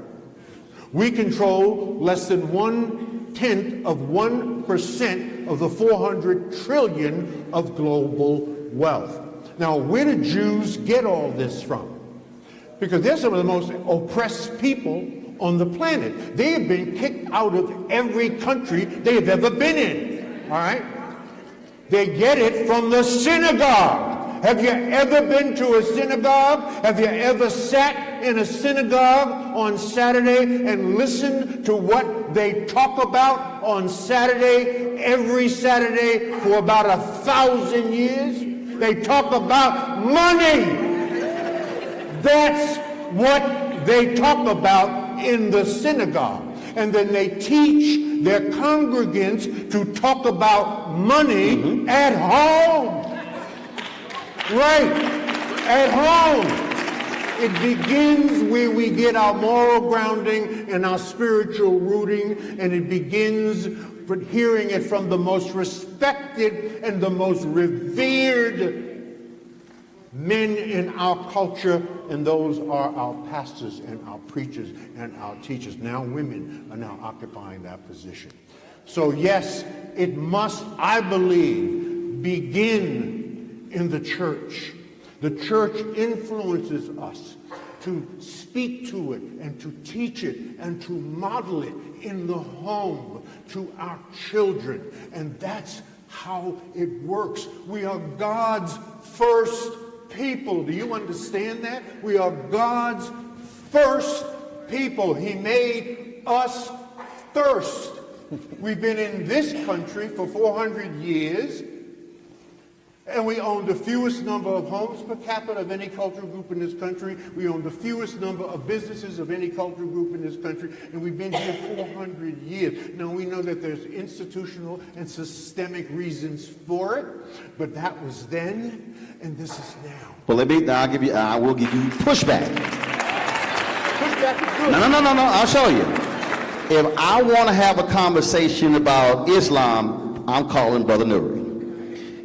We control less than 0.1% of the 400 trillion of global wealth. Now, where do Jews get all this from? Because they're some of the most oppressed people on the planet. They have been kicked out of every country they have ever been in. All right? They get it from the synagogue. Have you ever been to a synagogue? Have you ever sat in a synagogue on Saturday and listened to what they talk about on Saturday, every Saturday for about 1,000 years? They talk about money. That's what they talk about in the synagogue. And then they teach their congregants to talk about money at home. Right, at home. It begins where we get our moral grounding and our spiritual rooting, and it begins with hearing it from the most respected and the most revered men in our culture, and those are our pastors and our preachers and our teachers. Now women are now occupying that position. So yes, it must, I believe, begin in the church. The church influences us to speak to it and to teach it and to model it in the home to our children. And that's how it works. We are God's first people. Do you understand that? We are God's first people. He made us first. We've been in this country for 400 years. And we own the fewest number of homes per capita of any cultural group in this country. We own the fewest number of businesses of any cultural group in this country. And we've been here 400 years. Now, we know that there's institutional and systemic reasons for it. But that was then, and this is now. Well, I will give you pushback. Pushback is good. No. I'll show you. If I want to have a conversation about Islam, I'm calling Brother Nuri.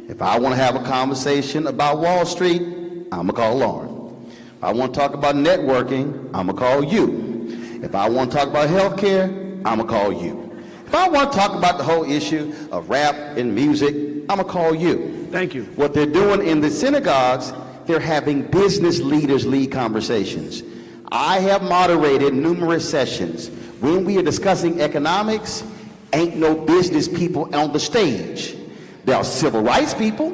If I want to have a conversation about Wall Street, I'm going to call Lauren. If I want to talk about networking, I'm going to call you. If I want to talk about healthcare, I'm going to call you. If I want to talk about the whole issue of rap and music, I'm going to call you. Thank you. What they're doing in the synagogues, they're having business leaders lead conversations. I have moderated numerous sessions. When we are discussing economics, ain't no business people on the stage. There are civil rights people,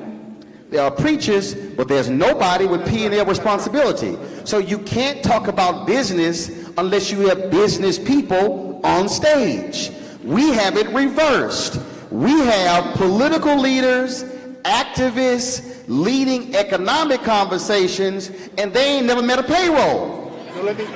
there are preachers, but there's nobody with P&L responsibility. So you can't talk about business unless you have business people on stage. We have it reversed. We have political leaders, activists, leading economic conversations, and they ain't never met a payroll.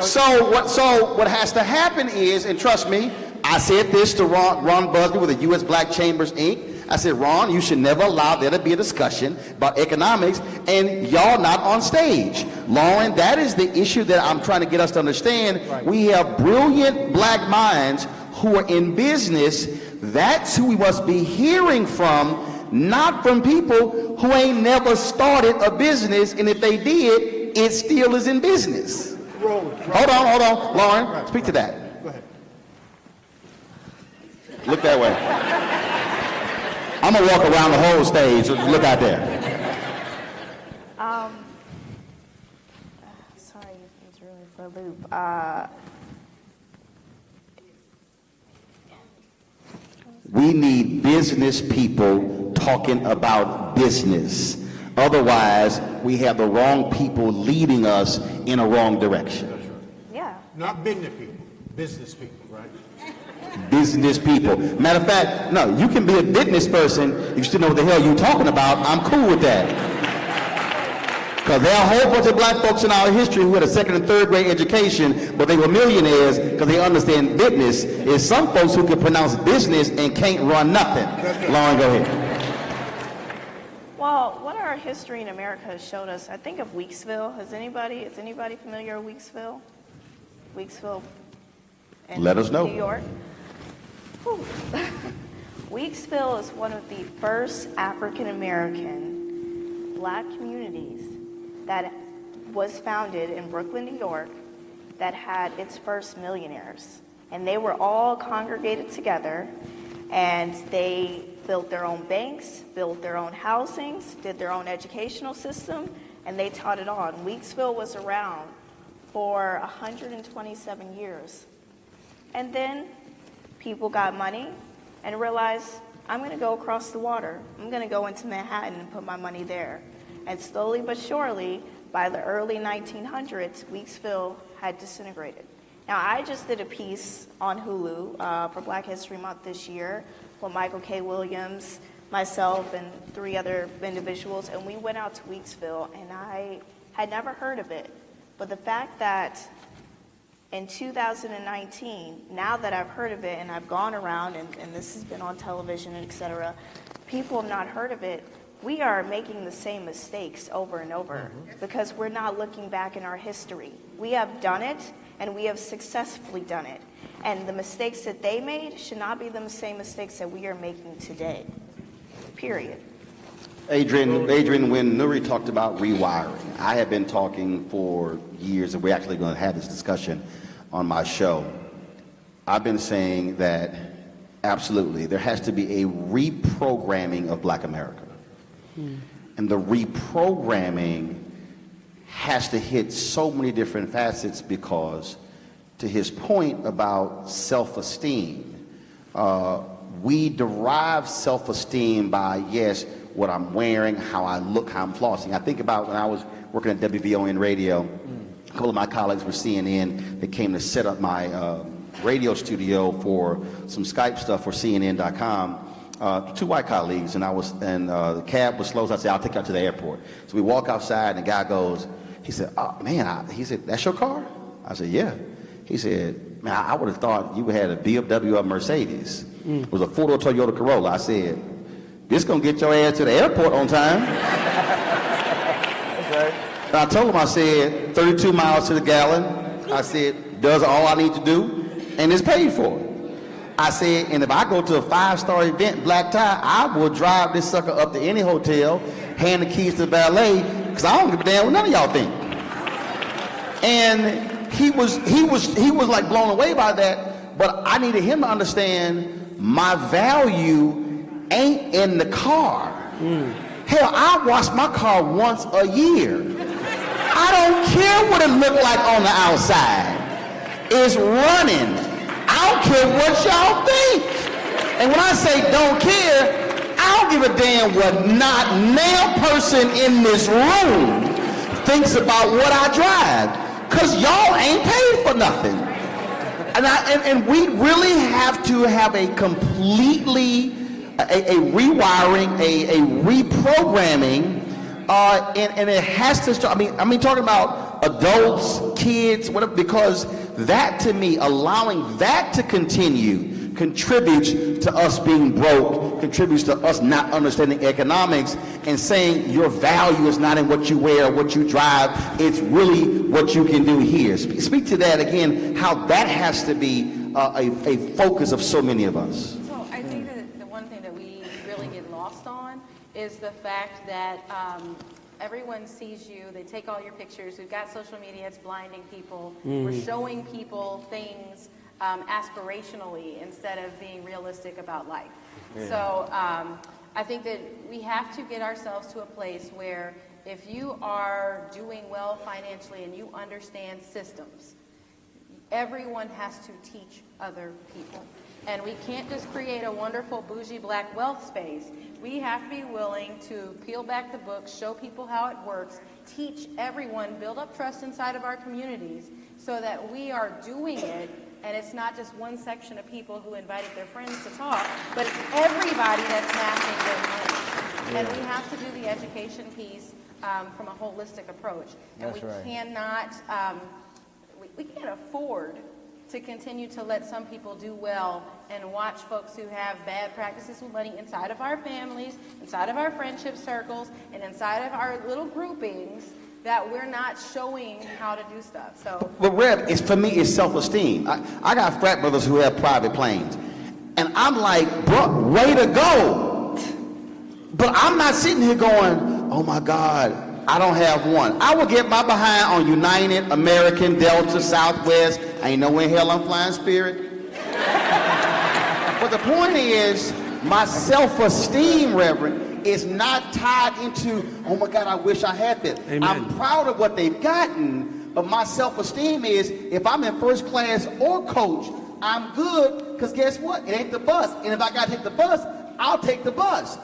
So what has to happen is, and trust me, I said this to Ron Busby with the U.S. Black Chambers, Inc. I said, Ron, you should never allow there to be a discussion about economics and y'all not on stage. Lauren, that is the issue that I'm trying to get us to understand. Right. We have brilliant black minds who are in business. That's who we must be hearing from, not from people who ain't never started a business, and if they did, it still is in business. Hold on, Lauren, speak to that. Go ahead. Look that way. I'm gonna walk around the whole stage. Look out there. Sorry, it's really for a loop. We need business people talking about business. Otherwise, we have the wrong people leading us in a wrong direction. Yeah. Not business people, business people, right? Business people. Matter of fact, no, you can be a business person if you still know what the hell you're talking about. I'm cool with that. Because there are a whole bunch of black folks in our history who had a second and third grade education, but they were millionaires because they understand business. Is some folks who can pronounce business and can't run nothing. Lauren, go ahead. Well, what our history in America has showed us, I think of Weeksville. Is anybody familiar with Weeksville? Weeksville in Let us know. New York. Weeksville is one of the first African-American black communities that was founded in Brooklyn, New York, that had its first millionaires. And they were all congregated together, and they built their own banks, built their own housings, did their own educational system, and they taught it on. Weeksville was around for 127 years. And then people got money and realized, I'm going to go across the water. I'm going to go into Manhattan and put my money there. And slowly but surely, by the early 1900s, Weeksville had disintegrated. Now, I just did a piece on Hulu for Black History Month this year with Michael K. Williams, myself, and 3 other individuals, and we went out to Weeksville, and I had never heard of it. But the fact that in 2019, now that I've heard of it and I've gone around and this has been on television, et cetera, people have not heard of it, we are making the same mistakes over and over because we're not looking back in our history. We have done it and we have successfully done it. And the mistakes that they made should not be the same mistakes that we are making today, period. Adrian, when Nuri talked about rewiring, I have been talking for years, and we're actually going to have this discussion on my show. I've been saying that absolutely there has to be a reprogramming of Black America. And the reprogramming has to hit so many different facets because, to his point about self-esteem, we derive self-esteem by, yes, what I'm wearing, how I look, how I'm flossing. I think about when I was working at WVON radio, a couple of my colleagues were CNN. They came to set up my radio studio for some Skype stuff for CNN.com. 2 white colleagues, and the cab was slow, so I said, I'll take you out to the airport. So we walk outside, and the guy goes, he said, oh, man, he said, that's your car? I said, yeah. He said, man, I would have thought you had a BMW or a Mercedes. It was a 4-door Toyota Corolla. I said, this gonna get your ass to the airport on time. Okay. And I told him, I said, 32 miles to the gallon. I said, does all I need to do, and it's paid for. I said, and if I go to a 5-star event, black tie, I will drive this sucker up to any hotel, hand the keys to the valet, because I don't give a damn what none of y'all think. And he was like blown away by that, but I needed him to understand my value ain't in the car. Hell, I wash my car once a year. I don't care what it looked like on the outside. It's running. I don't care what y'all think. And when I say don't care, I don't give a damn what not now person in this room thinks about what I drive. Because y'all ain't paid for nothing. And we really have to have a completely a rewiring, a reprogramming, and it has to start. I mean, talking about adults, kids, whatever, because that, to me, allowing that to continue contributes to us being broke, contributes to us not understanding economics and saying your value is not in what you wear or what you drive, it's really what you can do here. Speak to that again, how that has to be a focus of so many of us. So I think that the one thing that we really get lost on is the fact that everyone sees you, they take all your pictures, we've got social media, it's blinding people, we're showing people things aspirationally instead of being realistic about life. Yeah. So I think that we have to get ourselves to a place where if you are doing well financially and you understand systems, everyone has to teach other people. And we can't just create a wonderful bougie black wealth space. We have to be willing to peel back the books, show people how it works, teach everyone, build up trust inside of our communities so that we are doing it. And it's not just one section of people who invited their friends to talk, but it's everybody that's matching their money. And we have to do the education piece from a holistic approach. And we cannot, we can't afford to continue to let some people do well and watch folks who have bad practices with money inside of our families, inside of our friendship circles, and inside of our little groupings, that we're not showing how to do stuff. So, well, Rev, for me, it's self-esteem. I got frat brothers who have private planes, and I'm like, bro, way to go. But I'm not sitting here going, oh my God, I don't have one. I will get my behind on United, American, Delta, Southwest. I ain't nowhere in hell I'm flying Spirit. But the point is, my self-esteem, Reverend, is not tied into, oh my God, I wish I had this. Amen. I'm proud of what they've gotten, but my self-esteem is, if I'm in first class or coach, I'm good, because guess what? It ain't the bus. And if I got to take the bus, I'll take the bus.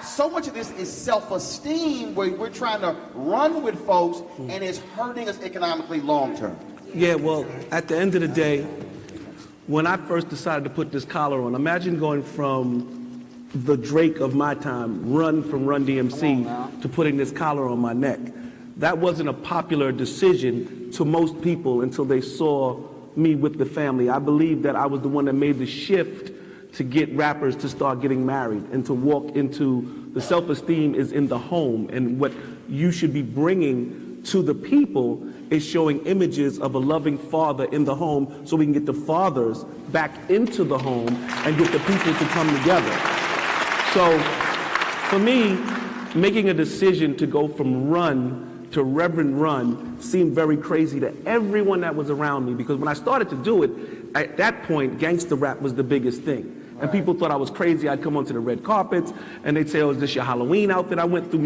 So much of this is self-esteem, where we're trying to run with folks, and it's hurting us economically long term. Yeah, well, at the end of the day, when I first decided to put this collar on, imagine going from the Drake of my time, Run from Run DMC, to putting this collar on my neck. That wasn't a popular decision to most people until they saw me with the family. I believe that I was the one that made the shift to get rappers to start getting married and to walk into the self-esteem is in the home, and what you should be bringing to the people is showing images of a loving father in the home, so we can get the fathers back into the home and get the people to come together. So for me, making a decision to go from Run to Reverend Run seemed very crazy to everyone that was around me, because when I started to do it, at that point, gangster rap was the biggest thing. And people thought I was crazy. I'd come onto the red carpets and they'd say, oh, is this your Halloween outfit? I went through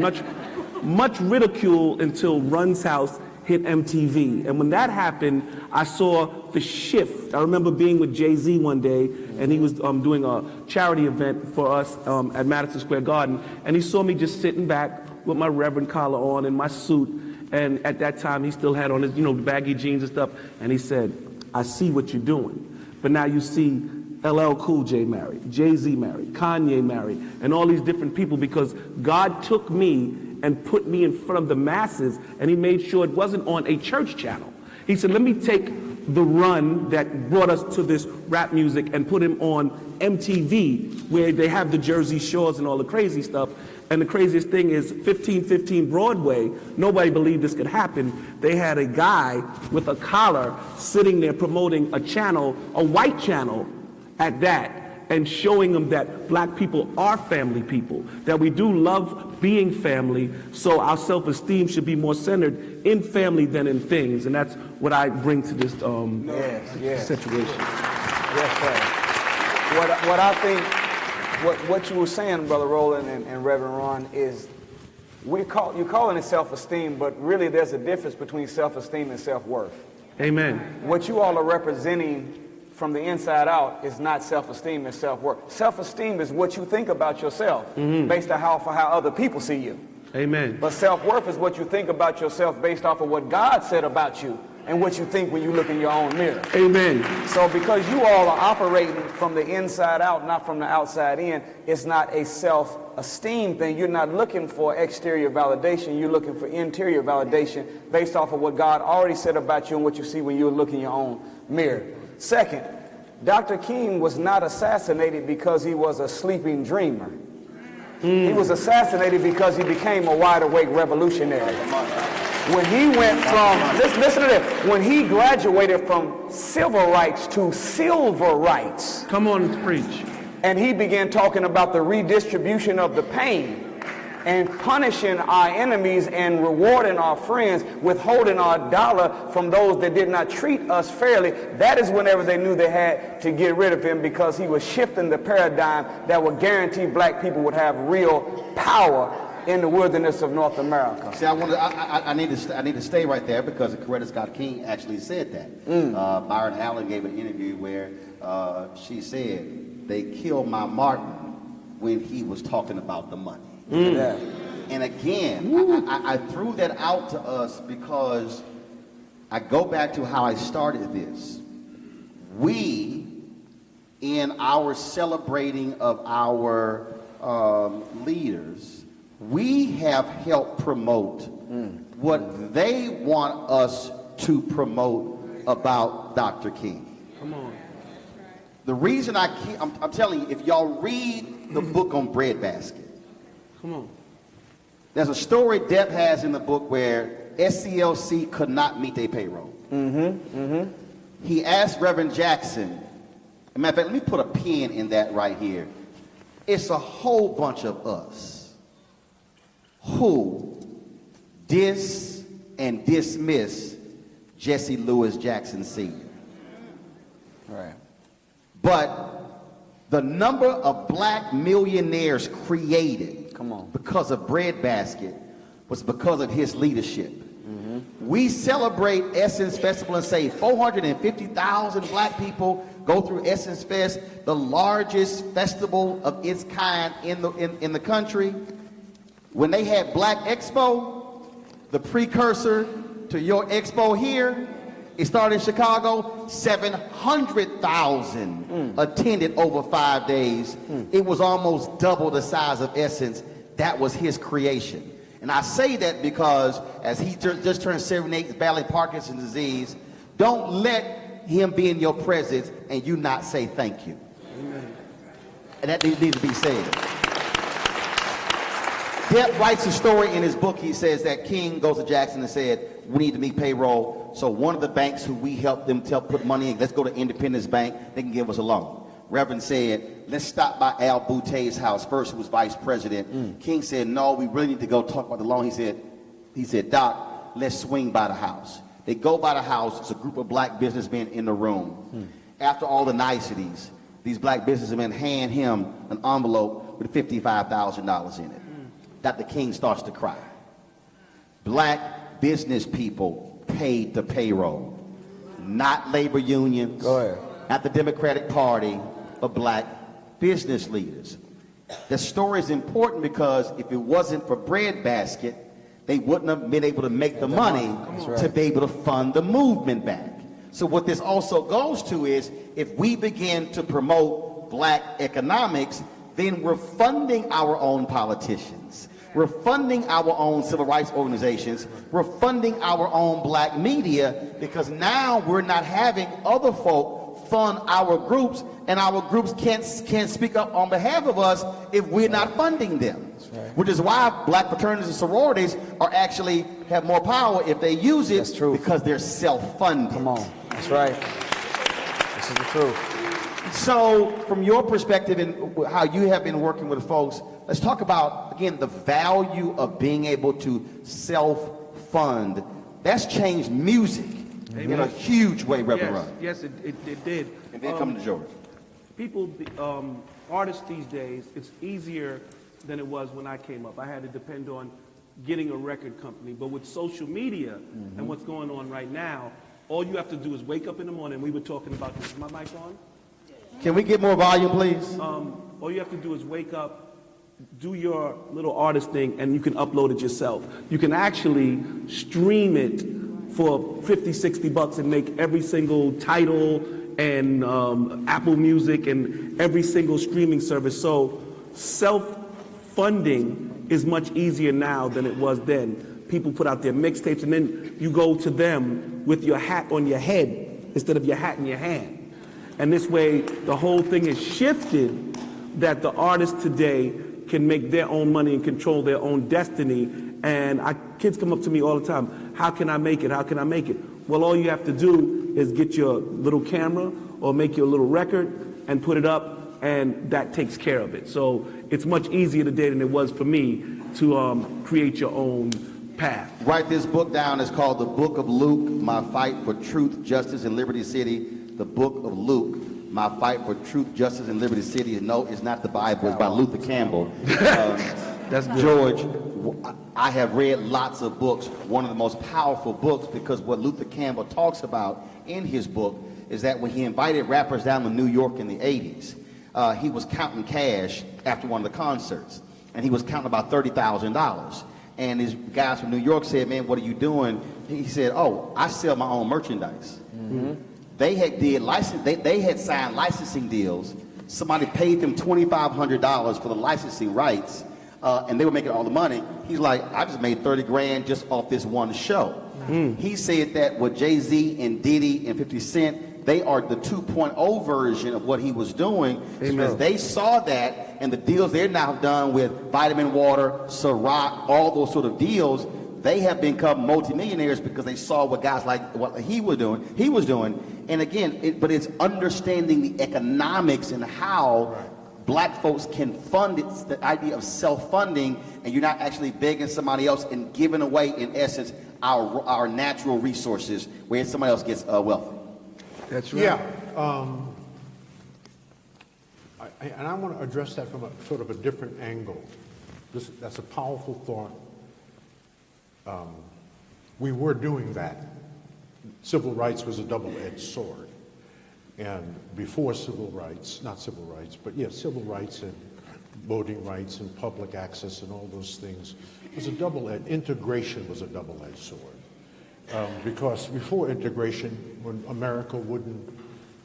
much ridicule until Run's House hit MTV. And when that happened, I saw the shift. I remember being with Jay-Z one day, and he was doing a charity event for us at Madison Square Garden, and he saw me just sitting back with my Reverend collar on and my suit, and at that time he still had on his, baggy jeans and stuff, and he said, I see what you're doing, but now you see LL Cool J married, Jay-Z married, Kanye married, and all these different people, because God took me and put me in front of the masses, and he made sure it wasn't on a church channel. He said, let me take the Run that brought us to this rap music and put him on MTV, where they have the Jersey Shores and all the crazy stuff. And the craziest thing is 1515 Broadway, nobody believed this could happen. They had a guy with a collar sitting there promoting a channel, a white channel at that, and showing them that black people are family people, that we do love being family, so our self-esteem should be more centered in family than in things. And that's what I bring to this situation. Yes, sir. What I think, what you were saying, Brother Roland and Reverend Ron, is you're calling it self-esteem, but really there's a difference between self-esteem and self-worth. Amen. What you all are representing from the inside out is not self-esteem, it's self-worth. Self-esteem is what you think about yourself based on how other people see you. Amen. But self-worth is what you think about yourself based off of what God said about you and what you think when you look in your own mirror. Amen. So because you all are operating from the inside out, not from the outside in, it's not a self-esteem thing. You're not looking for exterior validation. You're looking for interior validation based off of what God already said about you and what you see when you look in your own mirror. Second, Dr. King was not assassinated because he was a sleeping dreamer. He was assassinated because he became a wide-awake revolutionary. When he went from, listen to this, when he graduated from civil rights to silver rights. Come on, preach. And he began talking about the redistribution of the pain and punishing our enemies and rewarding our friends, withholding our dollar from those that did not treat us fairly. That is whenever they knew they had to get rid of him, because he was shifting the paradigm that would guarantee black people would have real power in the wilderness of North America. See, I need to stay right there, because Coretta Scott King actually said that. Byron Allen gave an interview where she said, they killed my Martin when he was talking about the money. Yeah. And again, I threw that out to us because I go back to how I started this. We, in our celebrating of our leaders, we have helped promote what they want us to promote about Dr. King. Come on. The reason I'm telling you, if y'all read the book on Breadbasket, Come on. there's a story Depp has in the book where SCLC could not meet their payroll. He asked Reverend Jackson, as a matter of fact, let me put a pin in that right here. It's a whole bunch of us who diss and dismiss Jesse Lewis Jackson Sr. Right. But the number of black millionaires created because of Breadbasket was because of his leadership. We celebrate Essence Festival and say 450,000 black people go through Essence Fest, the largest festival of its kind in the country. When they had Black Expo, the precursor to your expo here, it started in Chicago, 700,000 attended over 5 days. It was almost double the size of Essence. That was his creation. And I say that because as he just turned 78, battling Parkinson's disease, don't let him be in your presence and you not say thank you. Amen. And that needs to be said. Depp writes a story in his book. He says that King goes to Jackson and said, we need to meet payroll. So one of the banks who we helped them put money in, let's go to Independence Bank, they can give us a loan. Reverend said, let's stop by Al Boutte's house first, who was vice president. King said, no, we really need to go talk about the loan. He said, Doc, let's swing by the house. They go by the house. It's a group of black businessmen in the room. After all the niceties, these black businessmen hand him an envelope with $55,000 in it. Dr. King starts to cry. Black business people paid the payroll, not labor unions, not the Democratic Party, but black business leaders. The story is important because if it wasn't for Breadbasket, they wouldn't have been able to make the money to be able to fund the movement back. So what this also goes to is, if we begin to promote black economics, then we're funding our own politicians. We're funding our own civil rights organizations. We're funding our own black media, because now we're not having other folk fund our groups, and our groups can't speak up on behalf of us if we're not funding them. Which is why black fraternities and sororities are actually have more power if they use it, because they're self-funded. Come on. That's right. This is the truth. So from your perspective and how you have been working with folks, let's talk about, again, the value of being able to self-fund. That's changed music in a huge way, Reverend Roland. Yes, it did. And then come to George. People, artists these days, it's easier than it was when I came up. I had to depend on getting a record company. But with social media and what's going on right now, all you have to do is wake up in the morning. We were talking about this. Is my mic on? Can we get more volume, please? All you have to do is wake up, do your little artist thing, and you can upload it yourself. You can actually stream it for 50, 60 bucks and make every single title and Apple Music and every single streaming service. So self-funding is much easier now than it was then. People put out their mixtapes and then you go to them with your hat on your head instead of your hat in your hand. And this way, the whole thing is shifted that the artists today can make their own money and control their own destiny. And kids come up to me all the time, how can I make it? How can I make it? Well, all you have to do is get your little camera or make your little record and put it up, and that takes care of it. So it's much easier today than it was for me to create your own path. Write this book down. It's called The Book of Luke, My Fight for Truth, Justice, and Liberty City. The Book of Luke, My Fight for Truth, Justice, and Liberty City. No, it's not the Bible. It's by Luther Campbell. That's good. George, I have read lots of books. One of the most powerful books, because what Luther Campbell talks about in his book is that when he invited rappers down to New York in the 80s, he was counting cash after one of the concerts, and he was counting about $30,000. And his guys from New York said, man, what are you doing? He said, oh, I sell my own merchandise. Mm-hmm. They had signed licensing deals. Somebody paid them $2,500 for the licensing rights, and they were making all the money. He's like, I just made 30 grand just off this one show. Mm. He said that with Jay-Z and Diddy and 50 Cent, they are the 2.0 version of what he was doing. Because they saw that, and the deals they're now done with Vitamin Water, Ciroc, all those sort of deals, they have become multimillionaires because they saw what guys like what he was doing. And again, but it's understanding the economics and how black folks can fund it, the idea of self-funding, and you're not actually begging somebody else and giving away, in essence, our natural resources where somebody else gets wealthy. That's right. Yeah. And I want to address that from a sort of a different angle. That's a powerful thought. We were doing that. Civil rights was a double-edged sword. And before civil rights, not civil rights, but yeah, civil rights and voting rights and public access and all those things was a double-edged, integration was a double-edged sword. Because before integration, when America wouldn't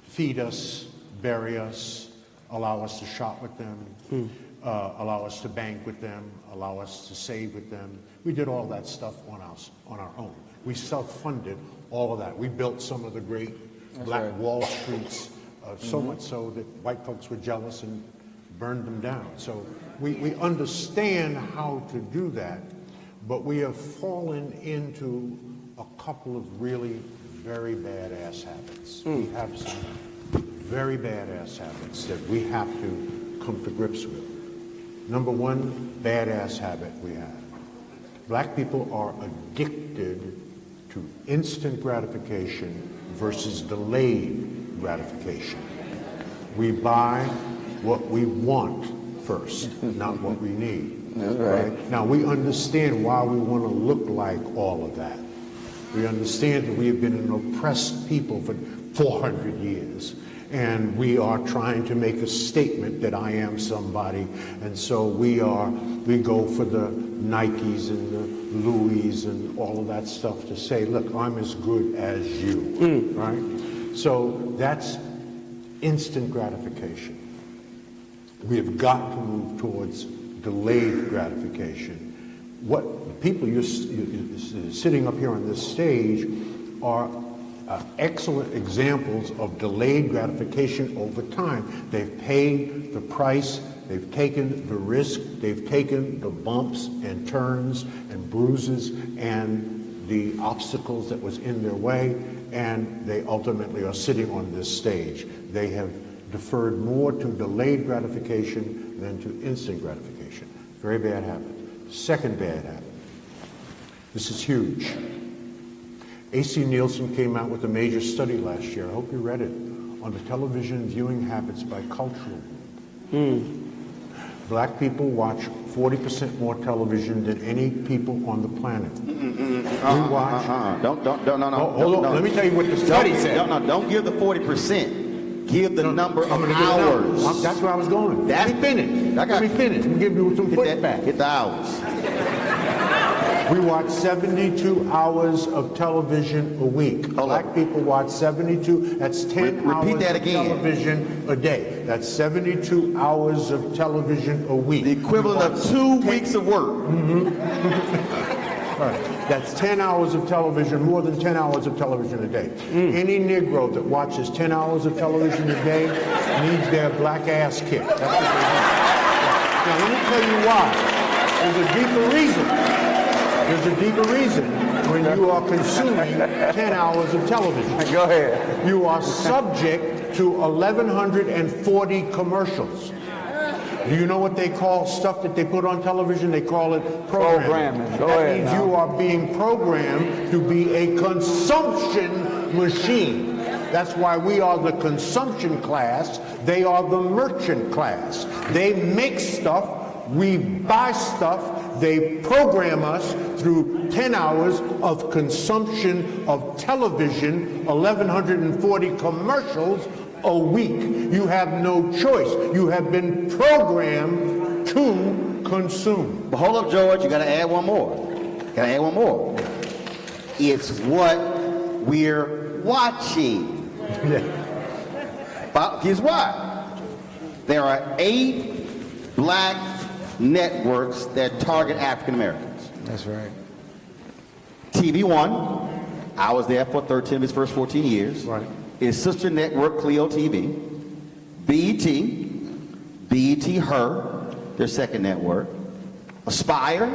feed us, bury us, allow us to shop with them, allow us to bank with them, allow us to save with them, we did all that stuff on our own. We self-funded all of that. We built some of the great Black Wall Streets, so much so that white folks were jealous and burned them down. So we understand how to do that, but we have fallen into a couple of really very bad-ass habits. We have some very bad-ass habits that we have to come to grips with. Number one bad-ass habit we have. Black people are addicted to instant gratification versus delayed gratification. We buy what we want first, not what we need. That's right. Now, we understand why we want to look like all of that. We understand that we have been an oppressed people for 400 years, and we are trying to make a statement that I am somebody, and so we go for the Nikes and the Louis and all of that stuff to say, look, I'm as good as you, right? So that's instant gratification. We have got to move towards delayed gratification. What people you're sitting up here on this stage are excellent examples of delayed gratification over time. They've paid the price, they've taken the risk, they've taken the bumps and turns and bruises and the obstacles that was in their way, and they ultimately are sitting on this stage. They have deferred more to delayed gratification than to instant gratification. Very bad habit. Second bad habit. This is huge. A.C. Nielsen came out with a major study last year, I hope you read it, on the television viewing habits by cultural group. Black people watch 40% more television than any people on the planet. We watch... No. Hold on, let me tell you what the study said. Don't give the 40%. Give the number of hours. That's where I was going. Let me finish. Let me give you some pushback. Hit the hours. We watch 72 hours of television a week. Black people watch 72, that's 10 Repeat hours that of again. television a day. That's 72 hours of television a week. The equivalent of 2 weeks of work. Right. That's 10 hours of television, more than 10 hours of television a day. Any Negro that watches 10 hours of television a day needs their black ass kicked. That's what they need. Now, let me tell you why. There's a deeper reason. There's a deeper reason when you are consuming 10 hours of television. Go ahead. You are subject to 1,140 commercials. Do you know what they call stuff that they put on television? They call it programming. Go that ahead means now. you are being programmed to be a consumption machine. That's why we are the consumption class. They are the merchant class. They make stuff. We buy stuff. They program us through 10 hours of consumption of television, 1,140 commercials a week. You have no choice. You have been programmed to consume. But hold up, George, you gotta add one more. Gotta add one more. It's what we're watching. But guess what? There are 8 black networks that target African Americans. That's right. TV One, I was there for 13 of its first 14 years. Right. Its sister network, Clio TV, BET, BET Her, their second network, Aspire,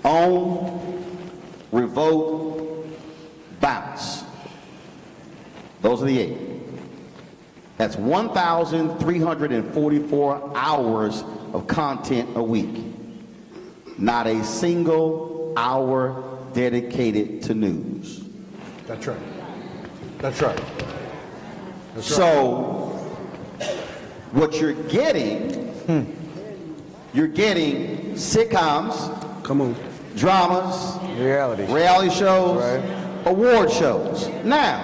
OWN, Revolt, Bounce. Those are the 8. That's 1,344 hours of content a week. Not a single hour dedicated to news. That's right. That's right. That's So, what you're getting sitcoms, Come on. dramas, Reality. shows, Right. award shows. Now,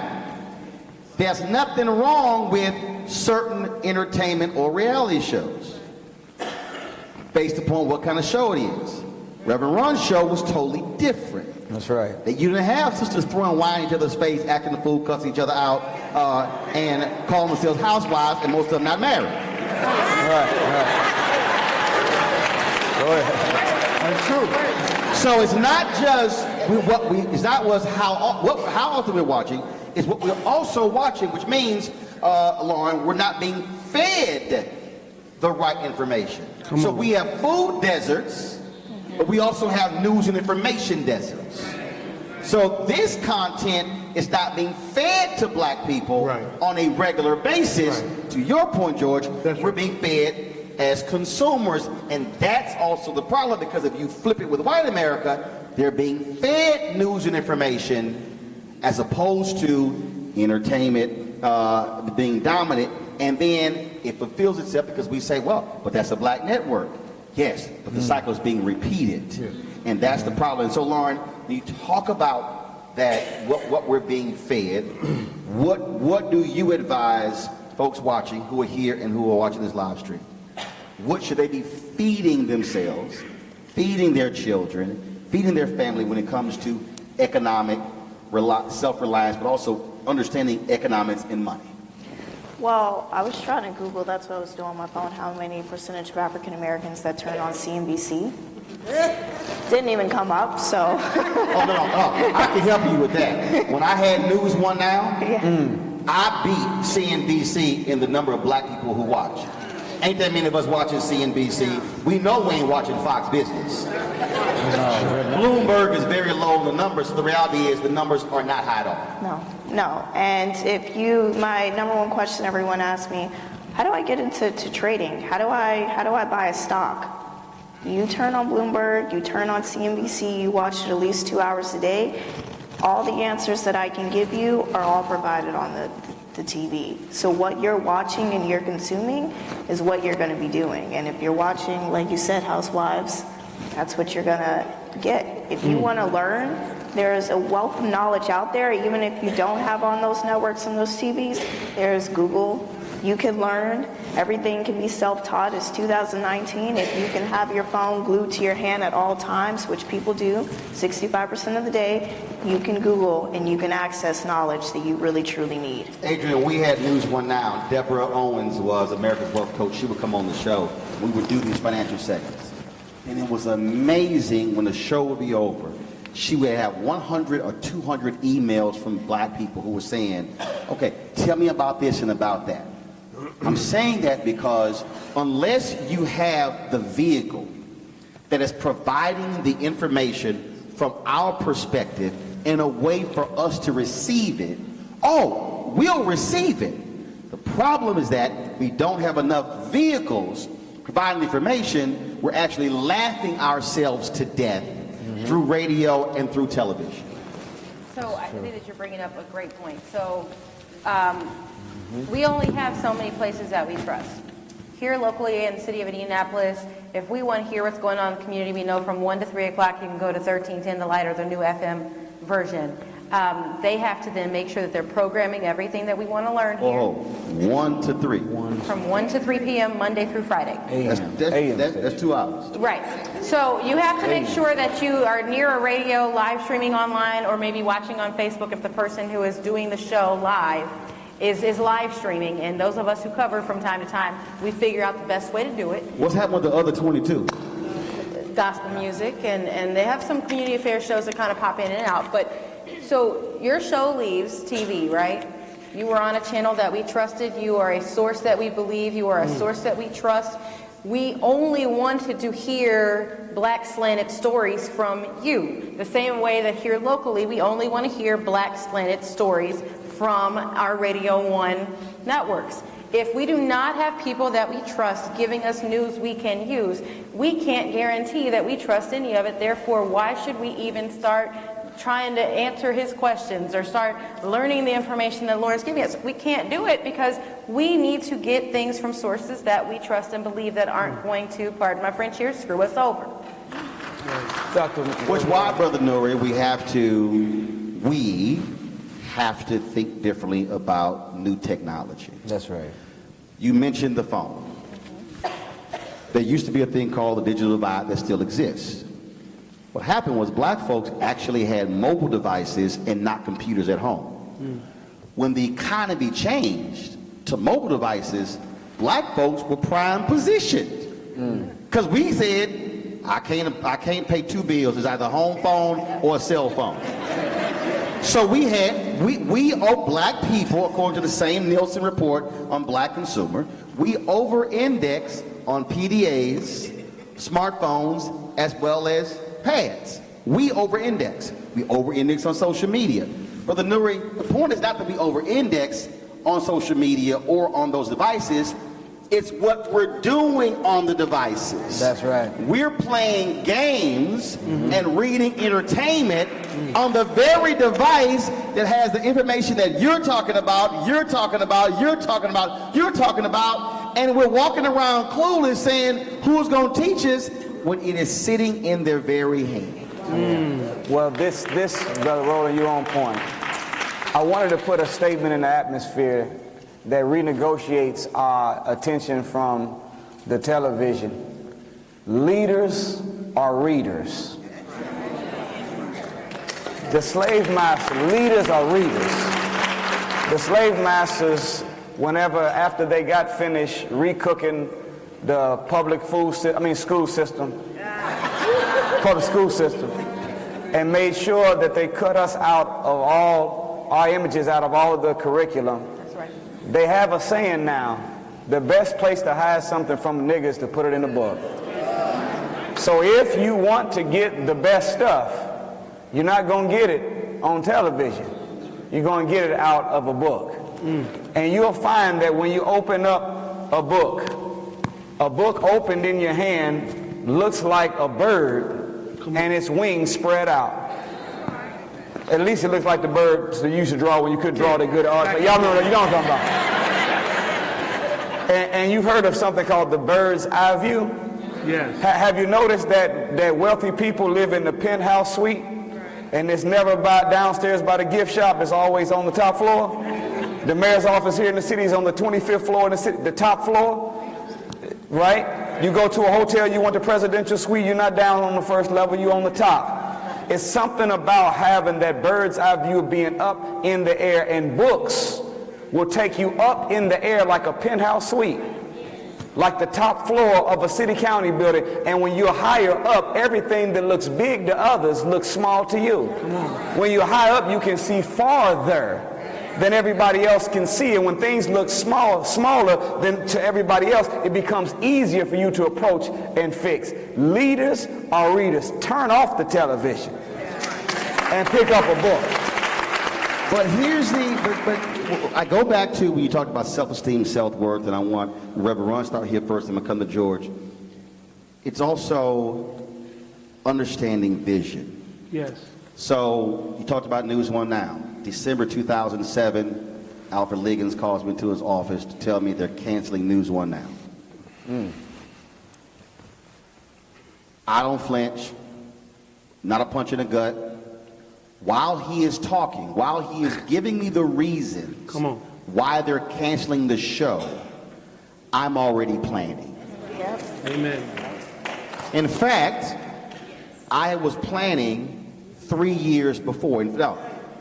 there's nothing wrong with certain entertainment or reality shows based upon what kind of show it is. Reverend Ron's show was totally different. That's right. That you didn't have sisters throwing wine in each other's face, acting the fool, cussing each other out, and calling themselves housewives, and most of them not married. Right. Go ahead. That's true. So it's not just how often we're watching, it's what we're also watching, which means, Lauren, we're not being fed the right information. So we have food deserts, but we also have news and information deserts. So this content is not being fed to black people on a regular basis. To your point, George, we're being fed as consumers, and that's also the problem, because if you flip it with white America, they're being fed news and information as opposed to entertainment being dominant, and then it fulfills itself because we say, well, but that's a black network. Yes, but the cycle is being repeated, and that's the problem. So, Lauren, when you talk about that, what we're being fed, what do you advise folks watching who are here and who are watching this live stream? What should they be feeding themselves, feeding their children, feeding their family when it comes to economic self-reliance, but also understanding economics and money? Well, I was trying to Google, that's what I was doing on my phone, how many percentage of African Americans that turn on CNBC. Didn't even come up, so. I can help you with that. When I had News One Now, I beat CNBC in the number of black people who watch. Ain't that many of us watching CNBC? We know we ain't watching Fox Business. Bloomberg is very low in the numbers, so the reality is the numbers are not high at all. No. And my number one question everyone asks me, how do I get into trading? How do I buy a stock? You turn on Bloomberg, you turn on CNBC, you watch it at least 2 hours a day. All the answers that I can give you are all provided on the TV. So what you're watching and you're consuming is what you're going to be doing. And if you're watching, like you said, Housewives, that's what you're going to get. If you want to learn, there's a wealth of knowledge out there. Even if you don't have on those networks and those TVs, there's Google. You can learn. Everything can be self-taught. It's 2019. If you can have your phone glued to your hand at all times, which people do, 65% of the day, you can Google and you can access knowledge that you really truly need. Adrian, we had news one now. Deborah Owens was America's Wealth Coach. She would come on the show. We would do these financial segments. And it was amazing when the show would be over. She would have 100 or 200 emails from black people who were saying, okay, tell me about this and about that. I'm saying that because unless you have the vehicle that is providing the information from our perspective in a way for us to receive it, oh, we'll receive it. The problem is that we don't have enough vehicles providing information. We're actually laughing ourselves to death through radio and through television. So I think that you're bringing up a great point. So we only have so many places that we trust. Here locally in the city of Indianapolis, if we want to hear what's going on in the community, we know from 1 to 3 o'clock you can go to 1310 The Light or the new FM version. They have to then make sure that they're programming everything that we want to learn here. Oh, 1 to 3. From 1 to 3 p.m. Monday through Friday. That's 2 hours. Right. So you have to make sure that you are near a radio, live streaming online, or maybe watching on Facebook if the person who is doing the show live is live streaming. And those of us who cover from time to time, we figure out the best way to do it. What's happening with the other 22? Gospel music, and they have some community affairs shows that kind of pop in and out. But so your show leaves TV, right? You were on a channel that we trusted. You are a source that we believe. You are a source that we trust. We only wanted to hear black slanted stories from you. The same way that here locally, we only want to hear black slanted stories from our Radio 1 networks. If we do not have people that we trust giving us news we can use, we can't guarantee that we trust any of it. Therefore, why should we even start trying to answer his questions or start learning the information that the Lord is giving us? We can't do it because we need to get things from sources that we trust and believe that aren't going to, pardon my French here, screw us over. Which why, Brother Nuri, we have to think differently about new technology. That's right. You mentioned the phone. There used to be a thing called the digital divide that still exists. What happened was black folks actually had mobile devices and not computers at home. When the economy changed to mobile devices, black folks were prime positioned. Because we said, I can't pay 2 bills. It's either a home phone or a cell phone. So we owe black people, according to the same Nielsen report on black consumer, we over-index on PDAs, smartphones, as well as pads. We over-index. We over-index on social media. Brother Nuri, the point is not that we over-index on social media or on those devices. It's what we're doing on the devices. That's right. We're playing games and reading entertainment on the very device that has the information that you're talking about, you're talking about, you're talking about, you're talking about, and we're walking around clueless saying, who's going to teach us, when it is sitting in their very hand. Well, this, Brother Roland, you're on point. I wanted to put a statement in the atmosphere that renegotiates our attention from the television. Leaders are readers. The slave masters, leaders are readers. The slave masters, after they got finished recooking the public school system, and made sure that they cut us out of all our images out of all of the curriculum. That's right. They have a saying now, the best place to hide something from a nigga is to put it in a book. So if you want to get the best stuff, you're not going to get it on television. You're going to get it out of a book. And you'll find that when you open up a book opened in your hand looks like a bird and its wings spread out. At least it looks like the birds that you used to draw when you couldn't draw the good art. Y'all know what I'm talking about. And you've heard of something called the bird's eye view? Yes. Have you noticed that wealthy people live in the penthouse suite and it's never downstairs by the gift shop, it's always on the top floor? The mayor's office here in the city is on the 25th floor in the city, the top floor, right? You go to a hotel, you want the presidential suite, you're not down on the first level, you're on the top. It's something about having that bird's eye view of being up in the air, and books will take you up in the air like a penthouse suite, like the top floor of a city county building. And when you're higher up, everything that looks big to others looks small to you. When you're high up, you can see farther than everybody else can see. And when things look smaller than to everybody else, it becomes easier for you to approach and fix. Leaders or readers, turn off the television and pick up a book. But here's but I go back to when you talked about self-esteem, self-worth, and I want Reverend Ron to start here first, and I'm going to come to George. It's also understanding vision. Yes. So you talked about News One Now. December 2007, Alfred Liggins calls me into his office to tell me they're canceling News One Now. I don't flinch, not a punch in the gut. While he is talking, while he is giving me the reasons why they're canceling the show, I'm already planning. Yep. Amen. In fact, I was planning 3 years before. No,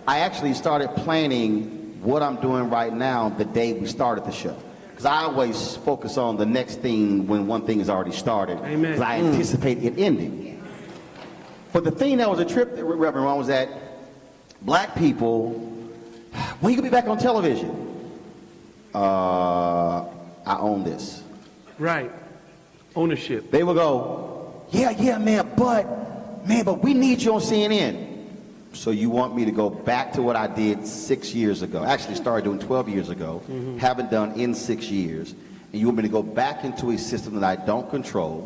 I actually started planning what I'm doing right now the day we started the show. Because I always focus on the next thing when one thing is already started. Amen. Because I anticipate it ending. But the thing that was a trip, Reverend Ron, was that black people, when you gonna be back on television? I own this. Right. Ownership. They will go, yeah, man, but we need you on CNN. So you want me to go back to what I did 6 years ago? Actually started doing 12 years ago, haven't done in 6 years. And you want me to go back into a system that I don't control,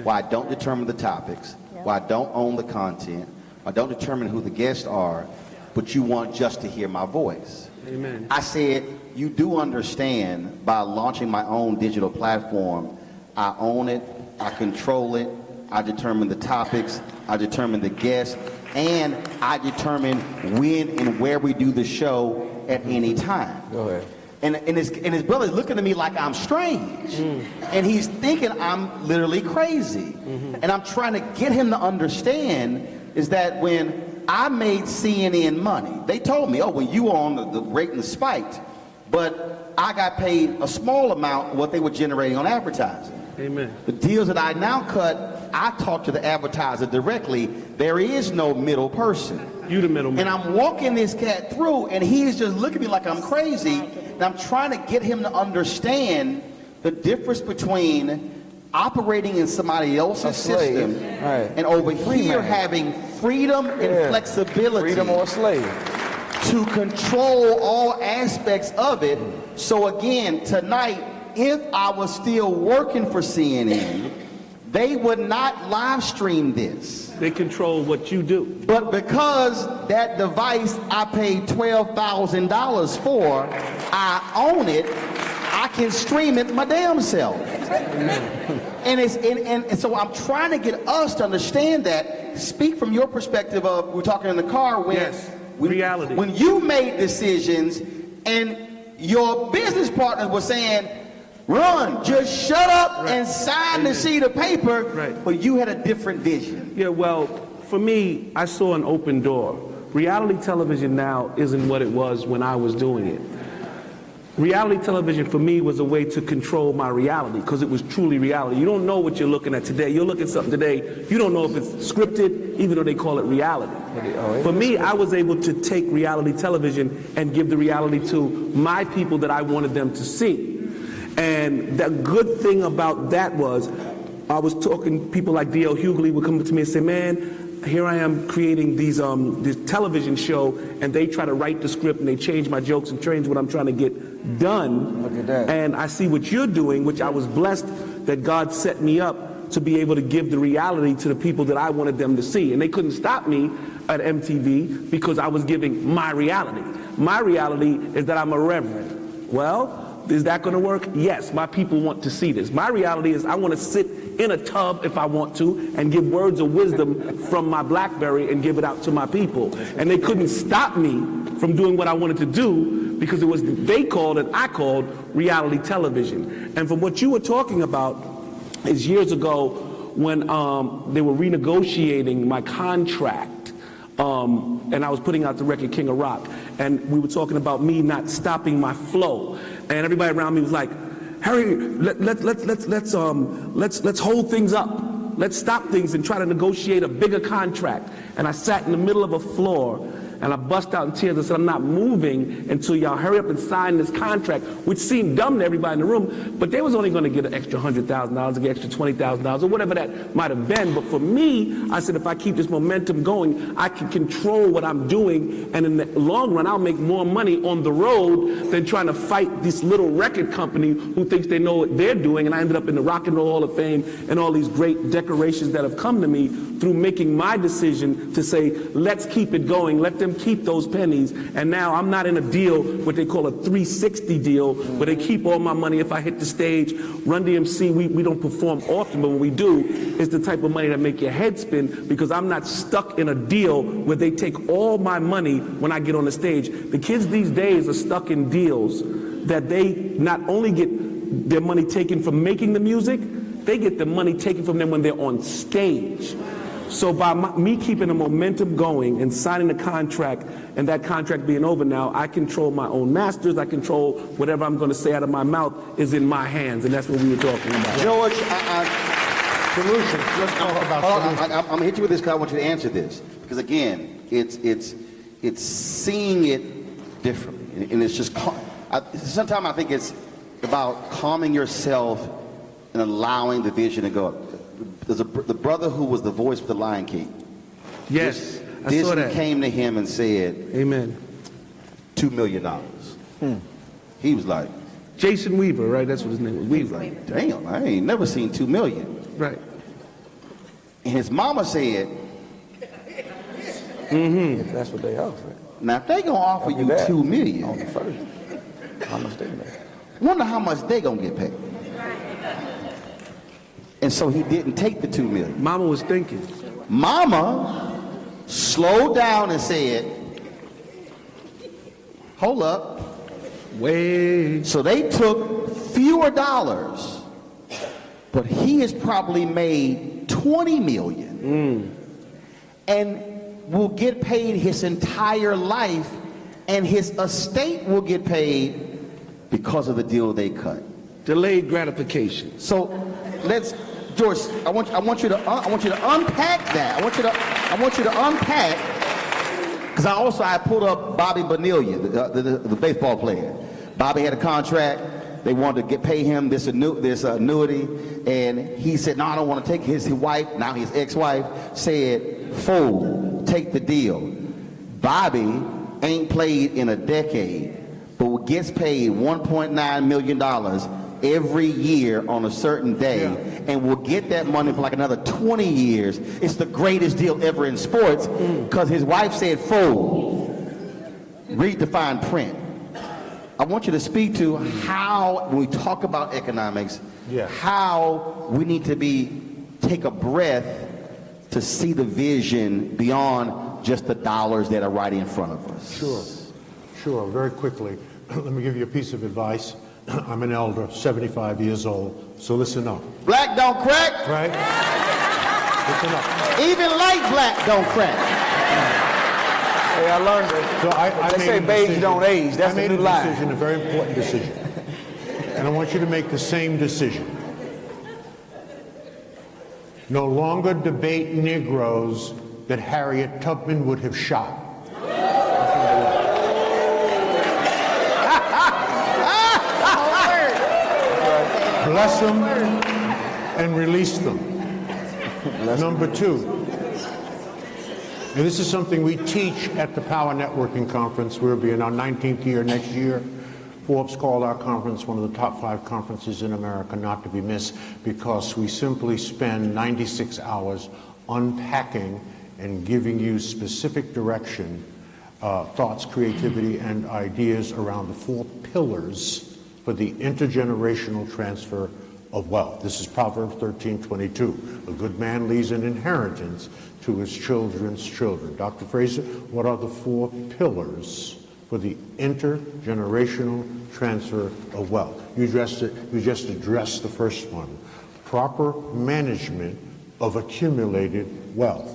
where I don't determine the topics, where I don't own the content, I don't determine who the guests are, but you want just to hear my voice. Amen. I said, you do understand by launching my own digital platform, I own it, I control it, I determine the topics, I determine the guests, and I determine when and where we do the show at any time. Go ahead. And his brother's looking at me like I'm strange. And he's thinking I'm literally crazy. And I'm trying to get him to understand is that when I made CNN money, they told me, oh, well, you were on the rating spiked, but I got paid a small amount of what they were generating on advertising. Amen. The deals that I now cut, I talk to the advertiser directly. There is no middle person. You the middleman. And I'm walking this cat through, and he's just looking at me like I'm crazy. And I'm trying to get him to understand the difference between operating in somebody else's system and over here having freedom and flexibility. Freedom or a slave. To control all aspects of it. So again, tonight, if I was still working for CNN, they would not live stream this. They control what you do. But because that device I paid $12,000 for, I own it, I can stream it my damn self. And so I'm trying to get us to understand that. Speak from your perspective of, we're talking in the car, reality. When you made decisions and your business partners were saying, Run, just shut up and sign the sheet of paper, but you had a different vision. Yeah, well, for me, I saw an open door. Reality television now isn't what it was when I was doing it. Reality television for me was a way to control my reality because it was truly reality. You don't know what you're looking at today. You'll look at something today, you don't know if it's scripted, even though they call it reality. For me, I was able to take reality television and give the reality to my people that I wanted them to see. And the good thing about that was, I was talking, people like D.L. Hughley would come to me and say, man, here I am creating this television show, and they try to write the script, and they change my jokes and change what I'm trying to get done. Look at that. And I see what you're doing, which I was blessed that God set me up to be able to give the reality to the people that I wanted them to see. And they couldn't stop me at MTV because I was giving my reality. My reality is that I'm a reverend. Well, is that going to work? Yes, my people want to see this. My reality is I want to sit in a tub if I want to and give words of wisdom from my BlackBerry and give it out to my people. And they couldn't stop me from doing what I wanted to do because it was, they called and I called reality television. And from what you were talking about is years ago when they were renegotiating my contract, and I was putting out the record King of Rock, and we were talking about me not stopping my flow, and everybody around me was like, Harry, let's hold things up. Let's stop things and try to negotiate a bigger contract. And I sat in the middle of a floor and I bust out in tears and said, I'm not moving until y'all hurry up and sign this contract, which seemed dumb to everybody in the room, but they was only going to get an extra $100,000 or get extra $20,000 or whatever that might have been. But for me, I said, if I keep this momentum going, I can control what I'm doing, and in the long run, I'll make more money on the road than trying to fight this little record company who thinks they know what they're doing. And I ended up in the Rock and Roll Hall of Fame and all these great decorations that have come to me through making my decision to say, let's keep it going, let them keep those pennies. And now I'm not in a deal, what they call a 360 deal, where they keep all my money if I hit the stage. Run DMC, we don't perform often, but when we do, it's the type of money that make your head spin, because I'm not stuck in a deal where they take all my money when I get on the stage. The kids these days are stuck in deals that they not only get their money taken from making the music, they get the money taken from them when they're on stage. So by me keeping the momentum going and signing the contract, and that contract being over now, I control my own masters. I control whatever I'm going to say out of my mouth is in my hands, and that's what we were talking about. George, Solutions. Let's talk about solutions. I'm going to hit you with this because I want you to answer this. Because again, it's seeing it differently. And it's just, sometimes I think it's about calming yourself and allowing the vision to go. There's the brother who was the voice of the Lion King. Yes, I saw Disney that. came to him and said, Amen. $2 million. He was like, Jason Weaver, right? That's what his name was. Weaver. like, damn, I ain't never seen $2 million. Right. And his mama said, If that's what they offer. now if they gonna offer you $2 million, On the first. How much they make? wonder how much they gonna get paid. And so he didn't take the $2 million. Mama was thinking. Mama slowed down and said, hold up. Way. So they took fewer dollars, but he has probably made $20 million and will get paid his entire life, and his estate will get paid because of the deal they cut. Delayed gratification. So let's, George, I want you to unpack that. I want you to unpack, because I pulled up Bobby Bonilla, the baseball player. Bobby had a contract. They wanted to pay him this annuity, and he said, no, I don't want to take it. His wife, now his ex-wife, said, fool, take the deal. Bobby ain't played in a decade, but gets paid $1.9 million every year on a certain day, and will get that money for like another 20 years. It's the greatest deal ever in sports, because his wife said, fool, read the fine print. I want you to speak to how, when we talk about economics, how we need to take a breath to see the vision beyond just the dollars that are right in front of us. Sure. Very quickly, let me give you a piece of advice. I'm an elder, 75 years old, so listen up. Black don't crack. Right? Listen up. Even light black don't crack. Hey, I learned it. So I They made say a beige decision. don't age. That's I made the new a lie. decision, a very important decision. And I want you to make the same decision. No longer debate Negroes that Harriet Tubman would have shot. Bless them and release them. Number two, and this is something we teach at the Power Networking Conference. We'll be in our 19th year next year. Forbes called our conference one of the top 5 conferences in America not to be missed, because we simply spend 96 hours unpacking and giving you specific direction, thoughts, creativity, and ideas around the 4 pillars for the intergenerational transfer of wealth. This is Proverbs 13:22. A good man leaves an inheritance to his children's children. Dr. Fraser, what are the 4 pillars for the intergenerational transfer of wealth. You just addressed the first one. Proper management of accumulated wealth.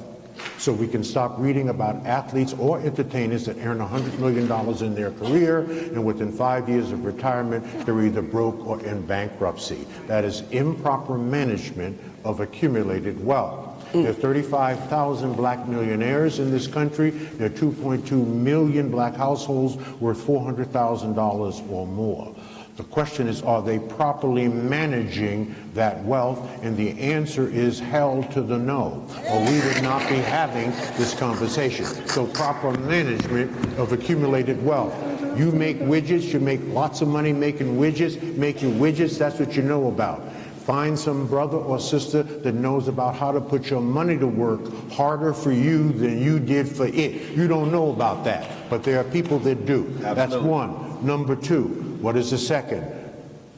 So we can stop reading about athletes or entertainers that earn $100 million in their career, and within 5 years of retirement, they're either broke or in bankruptcy. That is improper management of accumulated wealth. There are 35,000 black millionaires in this country. There are 2.2 million black households worth $400,000 or more. The question is, are they properly managing that wealth? And the answer is hell to the no, or we would not be having this conversation. So proper management of accumulated wealth. You make widgets, you make lots of money making widgets, that's what you know about. Find some brother or sister that knows about how to put your money to work harder for you than you did for it. You don't know about that, but there are people that do. Absolutely. That's one. Number two, what is the second?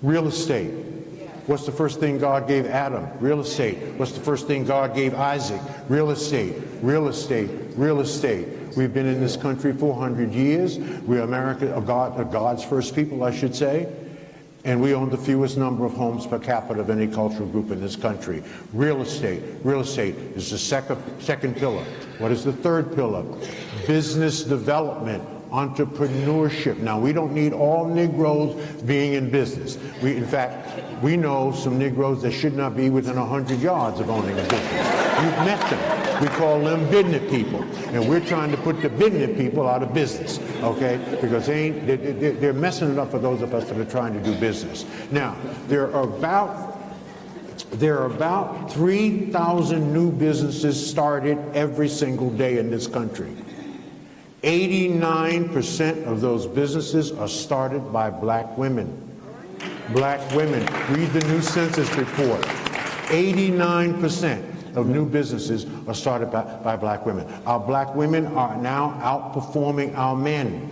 Real estate. What's the first thing God gave Adam? Real estate. What's the first thing God gave Isaac? Real estate, real estate, real estate. We've been in this country 400 years. We're America, God's first people, I should say. And we own the fewest number of homes per capita of any cultural group in this country. Real estate. Real estate is the second pillar. What is the third pillar? Business development, entrepreneurship. Now, we don't need all Negroes being in business. In fact, we know some Negroes that should not be within 100 yards of owning a business. You've met them. We call them business people. And we're trying to put the business people out of business, okay? Because they're messing it up for those of us that are trying to do business. Now, there are about 3,000 new businesses started every single day in this country. 89% of those businesses are started by black women. Black women. Read the new census report. 89% of new businesses are started by black women. Our black women are now outperforming our men.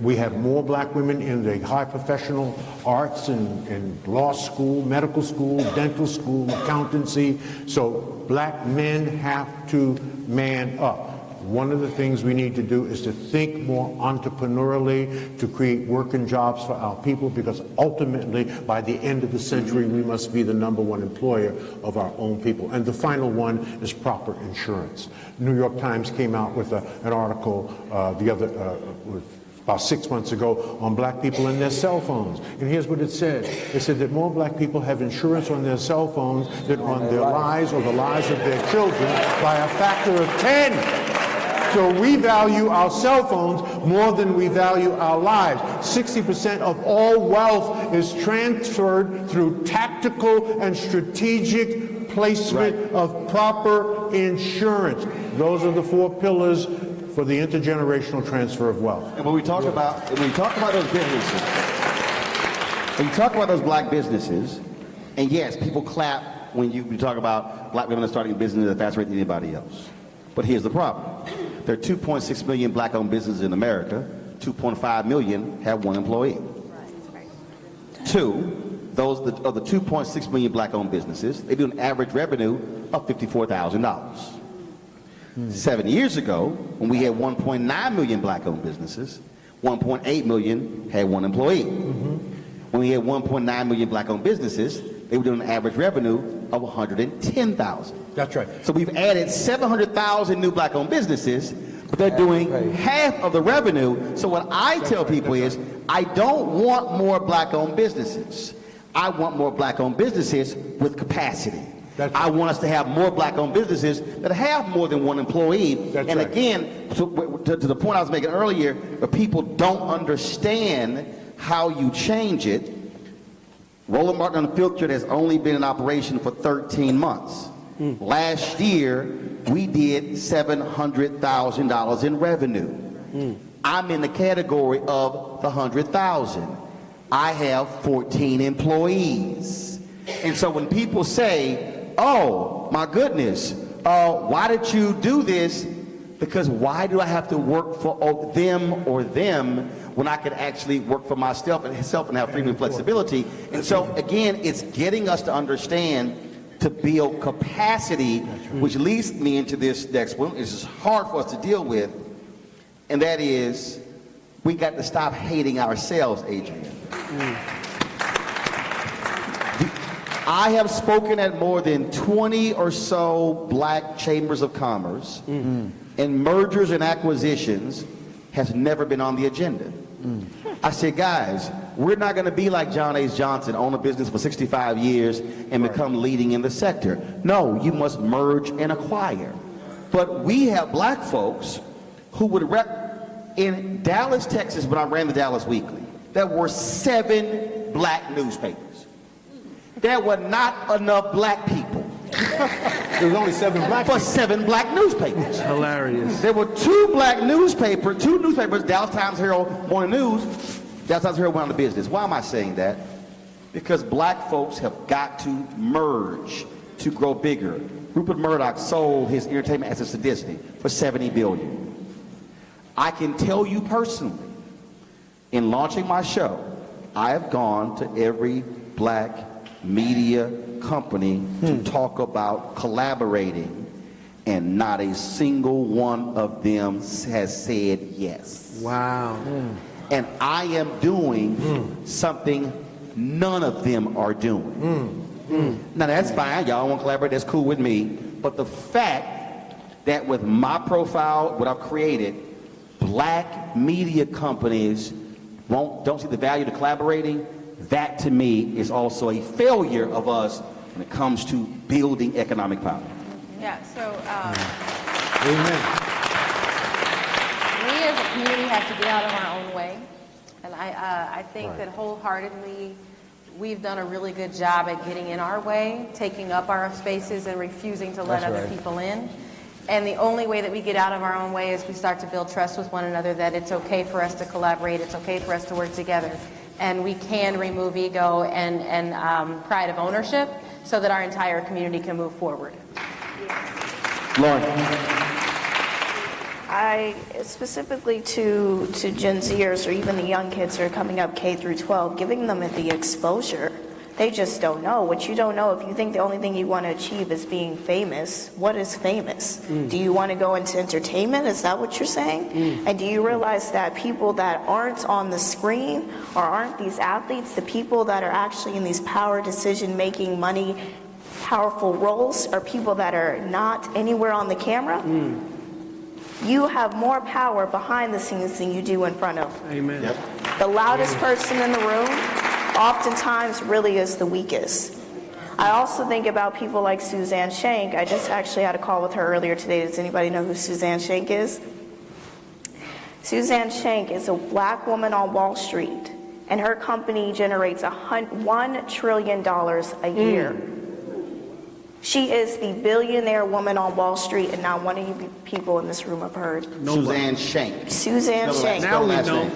We have more black women in the high professional arts and law school, medical school, dental school, accountancy. So black men have to man up. One of the things we need to do is to think more entrepreneurially, to create working jobs for our people, because ultimately, by the end of the century, we must be the #1 employer of our own people. And the final one is proper insurance. New York Times came out with an article about 6 months ago on black people and their cell phones. And here's what it said. It said that more black people have insurance on their cell phones than on their lives or the lives of their children by a factor of 10. So we value our cell phones more than we value our lives. 60% of all wealth is transferred through tactical and strategic placement of proper insurance. Those are the 4 pillars for the intergenerational transfer of wealth. And when we talk about those businesses, when you talk about those black businesses, and yes, people clap when you talk about black women starting a business at a faster rate than anybody else. But here's the problem. There are 2.6 million black-owned businesses in America. 2.5 million have 1 employee. Two, those of the 2.6 million black-owned businesses, they do an average revenue of $54,000. 7 years ago, when we had 1.9 million black-owned businesses, 1.8 million had 1 employee. When we had 1.9 million black-owned businesses, they were doing an average revenue of $110,000. That's right. So we've added 700,000 new black-owned businesses, but they're doing half of the revenue. So what I tell people is, I don't want more black-owned businesses. I want more black-owned businesses with capacity. I want us to have more black-owned businesses that have more than 1 employee. And again, to the point I was making earlier, where people don't understand how you change it. Roland Martin Unfiltered has only been in operation for 13 months. Last year, we did $700,000 in revenue. I'm in the category of the 100,000. I have 14 employees. And so when people say, oh, my goodness, why did you do this? Because why do I have to work for them or them when I could actually work for myself and have freedom and flexibility? And so, again, it's getting us to understand to build capacity, which leads me into this next one. This is hard for us to deal with, and that is We got to stop hating ourselves, Adrian. I have spoken at more than 20 or so black chambers of commerce, and mergers and acquisitions has never been on the agenda. I said, guys, we're not going to be like John H. Johnson, own a business for 65 years and become leading in the sector. No, you must merge and acquire. But we have black folks who would in Dallas, Texas, when I ran the Dallas Weekly, there were 7 black newspapers. There were not enough black people. There was only 7 black for people. 7 black newspapers. Hilarious. There were 2 newspapers, Dallas Times Herald Morning News, Dallas Times Herald went out of business. Why am I saying that? Because black folks have got to merge to grow bigger. Rupert Murdoch sold his entertainment assets to Disney for $70 billion. I can tell you personally, in launching my show, I have gone to every black media company to talk about collaborating, and not a single one of them has said yes. Wow. And I am doing something none of them are doing. Now that's fine, y'all want to collaborate, that's cool with me, but the fact that with my profile, what I've created, black media companies don't see the value to collaborating, that to me is also a failure of us when it comes to building economic power. Yeah, so Amen. we as a community have to get out of our own way. And I think that wholeheartedly we've done a really good job at getting in our way, taking up our spaces and refusing to let other people in. And the only way that we get out of our own way is we start to build trust with one another, that it's okay for us to collaborate, it's okay for us to work together. And we can remove ego and pride of ownership so that our entire community can move forward. Lauren. I specifically to Gen Zers or even the young kids who are coming up K through 12, giving them the exposure. They just don't know. What you don't know, if you think the only thing you want to achieve is being famous, what is famous? Do you want to go into entertainment? Is that what you're saying? And do you realize that people that aren't on the screen or aren't these athletes, the people that are actually in these power decision-making, money, powerful roles are people that are not anywhere on the camera? You have more power behind the scenes than you do in front of. Amen. Yep. The loudest person in the room oftentimes really is the weakest. I also think about people like Suzanne Shank. I just actually had a call with her earlier today. Does anybody know who Suzanne Shank is? Suzanne Shank is a black woman on Wall Street, and her company generates $1 trillion a year. She is the billionaire woman on Wall Street, and not one of you people in this room have heard. Suzanne Shank. Suzanne Shank. Now we know.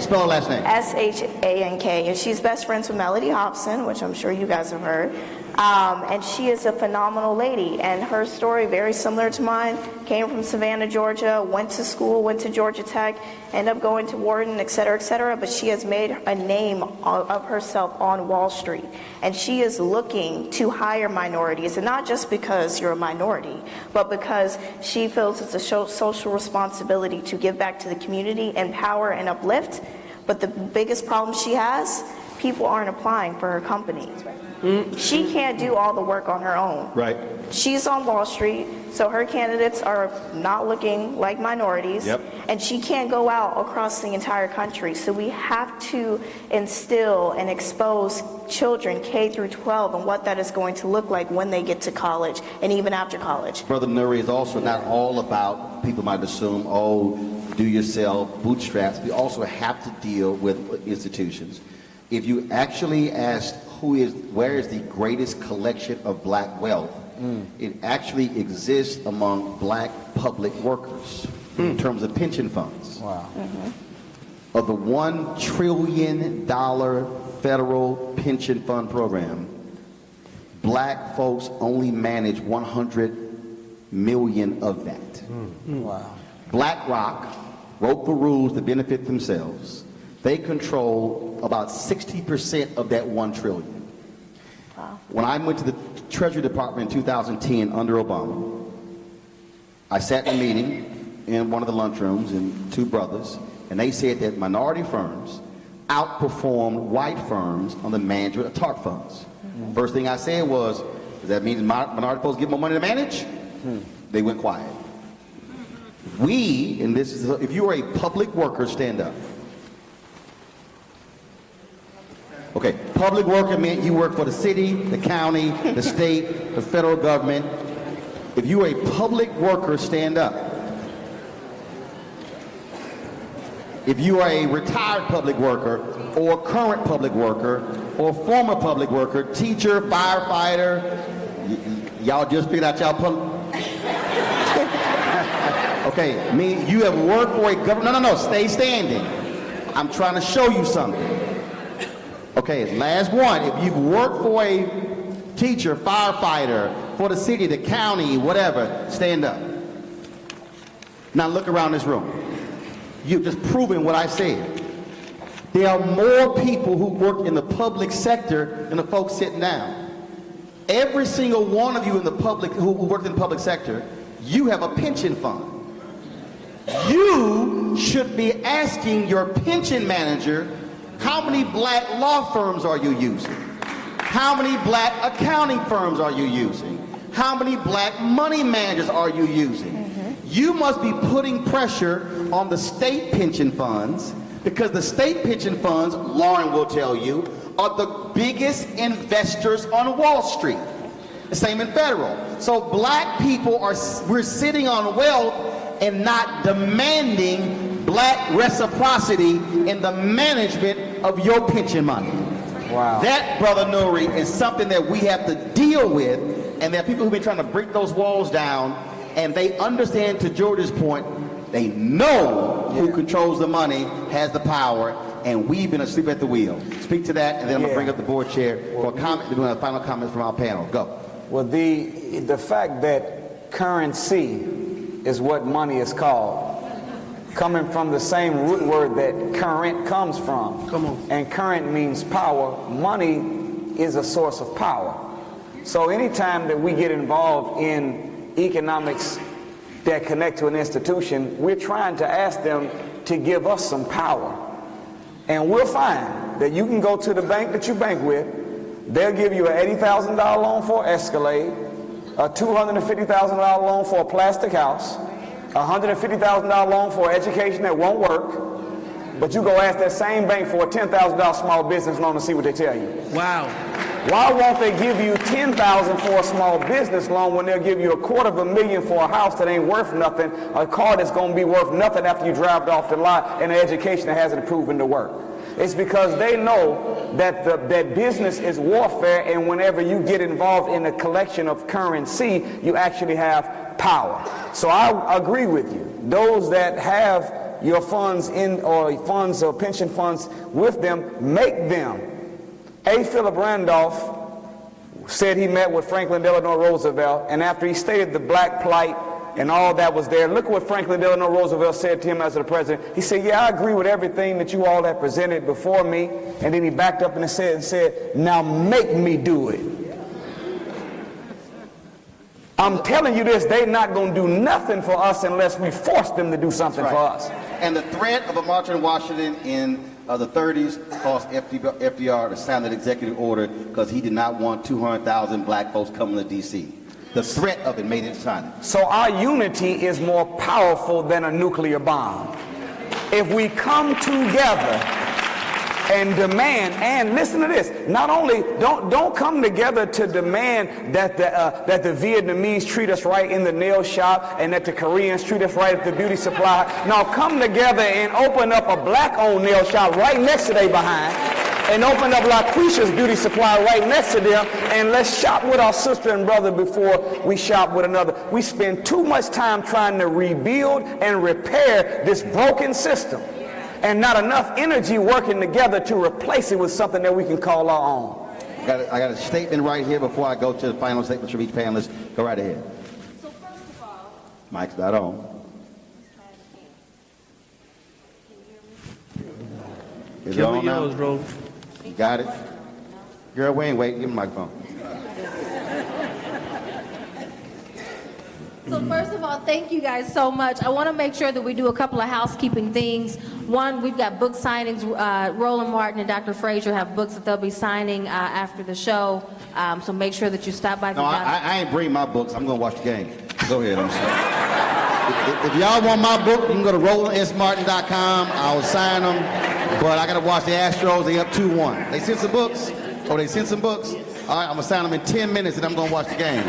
Spell her last name. S-H-A-N-K. And she's best friends with Melody Hobson, which I'm sure you guys have heard. And she is a phenomenal lady. And her story, very similar to mine, came from Savannah, Georgia, went to school, went to Georgia Tech, ended up going to Wharton, et cetera, but she has made a name of herself on Wall Street. And she is looking to hire minorities, and not just because you're a minority, but because she feels it's a social responsibility to give back to the community, empower and uplift. But the biggest problem she has, people aren't applying for her company. She can't do all the work on her own. Right. She's on Wall Street, so her candidates are not looking like minorities. Yep. And she can't go out across the entire country. So we have to instill and expose children K through 12 and what that is going to look like when they get to college and even after college. Brother Nuri, is also not all about, people might assume, oh, do yourself, bootstraps. We also have to deal with institutions. If you actually asked where is the greatest collection of black wealth, it actually exists among black public workers in terms of pension funds. Wow. Of the $1 trillion federal pension fund program, black folks only manage 100 million of that. Wow. BlackRock wrote the rules to benefit themselves. They control about 60% of that $1 trillion. Wow. When I went to the Treasury Department in 2010 under Obama, I sat in a meeting in one of the lunchrooms, and two brothers, and they said that minority firms outperformed white firms on the management of TARP funds. First thing I said was, does that mean minority folks get more money to manage? They went quiet. We, and this is, if you are a public worker, stand up. Okay, public worker meant you work for the city, the county, the state, the federal government. If you are a public worker, stand up. If you are a retired public worker, or current public worker, or former public worker, teacher, firefighter, y'all just figured out y'all public. Okay, you have worked for a government. No, stay standing. I'm trying to show you something. Okay, last one. If you've worked for a teacher, firefighter, for the city, the county, whatever, stand up. Now look around this room. You've just proven what I said. There are more people who work in the public sector than the folks sitting down. Every single one of you in the public who worked in the public sector, you have a pension fund. You should be asking your pension manager, how many black law firms are you using? How many black accounting firms are you using? How many black money managers are you using? You must be putting pressure on the state pension funds, because the state pension funds, Lauren will tell you, are the biggest investors on Wall Street. The same in federal. So black people we're sitting on wealth and not demanding black reciprocity in the management of your pension money. Wow. That, Brother Nuri, is something that we have to deal with, and there are people who've been trying to break those walls down, and they understand, to George's point, they know who controls the money, has the power, and we've been asleep at the wheel. Speak to that, and then I'm going to bring up the board chair for a comment, then final comments from our panel. Go. Well, the fact that currency is what money is called, coming from the same root word that current comes from. Come on. And current means power. Money is a source of power. So anytime that we get involved in economics that connect to an institution, we're trying to ask them to give us some power. And we'll find that you can go to the bank that you bank with, they'll give you an $80,000 loan for an Escalade, a $250,000 loan for a plastic house, a $150,000 loan for education that won't work, but you go ask that same bank for a $10,000 small business loan and see what they tell you. Wow. Why won't they give you $10,000 for a small business loan when they'll give you $250,000 for a house that ain't worth nothing, a car that's going to be worth nothing after you drive it off the lot, and an education that hasn't proven to work? It's because they know that that business is warfare, and whenever you get involved in a collection of currency, you actually have power. So I agree with you. Those that have your funds or funds or pension funds with them, make them. A. Philip Randolph said he met with Franklin Delano Roosevelt, and after he stated the black plight and all that was there, look what Franklin Delano Roosevelt said to him as the president. He said, yeah, I agree with everything that you all have presented before me. And then he backed up and said, now make me do it. I'm telling you this, they're not going to do nothing for us unless we force them to do something for us. And the threat of a march in Washington in the 30s caused FDR to sign that executive order because he did not want 200,000 black folks coming to D.C. The threat of it made it sign it. So our unity is more powerful than a nuclear bomb. If we come together and demand, and listen to this, not only don't come together to demand that the Vietnamese treat us right in the nail shop and that the Koreans treat us right at the beauty supply. Now come together and open up a black-owned nail shop right next to their behind, and open up LaQuisha's beauty supply right next to them, and let's shop with our sister and brother before we shop with another. We spend too much time trying to rebuild and repair this broken system, and not enough energy working together to replace it with something that we can call our own. I got a statement right here before I go to the final statements from each panelist. Go right ahead. So first of all, Mike's not on. Is it on now? Bro. You got it? Girl, wait, give me the microphone. So first of all, thank you guys so much. I want to make sure that we do a couple of housekeeping things. One, we've got book signings. Roland Martin and Dr. Frazier have books that they'll be signing after the show. So make sure that you stop by. No, I ain't bring my books. I'm going to watch the game. Go ahead. I'm sorry. If y'all want my book, you can go to RolandMartin.com. I'll sign them. But I got to watch the Astros. They up 2-1. They sent some books? Oh, they sent some books? All right, I'm going to sign them in 10 minutes and I'm going to watch the game.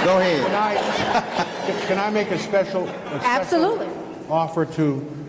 Go ahead. Can I make a special Absolutely. offer to...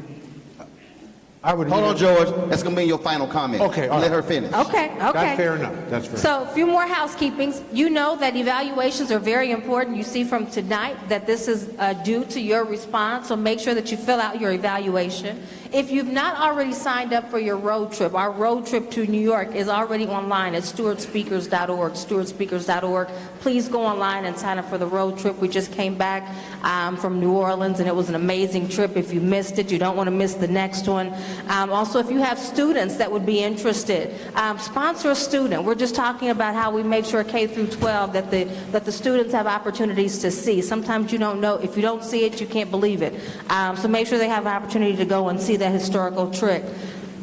Hold on, George. That's going to be your final comment. Okay, all Let right. her finish. Okay. That's fair enough. That's fair. So a few more housekeepings. You know that evaluations are very important. You see from tonight that this is due to your response, so make sure that you fill out your evaluation. If you've not already signed up for your road trip, our road trip to New York is already online at stewardspeakers.org, stewardspeakers.org. Please go online and sign up for the road trip. We just came back from New Orleans, and it was an amazing trip. If you missed it, you don't want to miss the next one. Also, if you have students that would be interested, sponsor a student. We're just talking about how we make sure K through 12 that the students have opportunities to see. Sometimes you don't know. If you don't see it, you can't believe it. So make sure they have an opportunity to go and see that historical trick.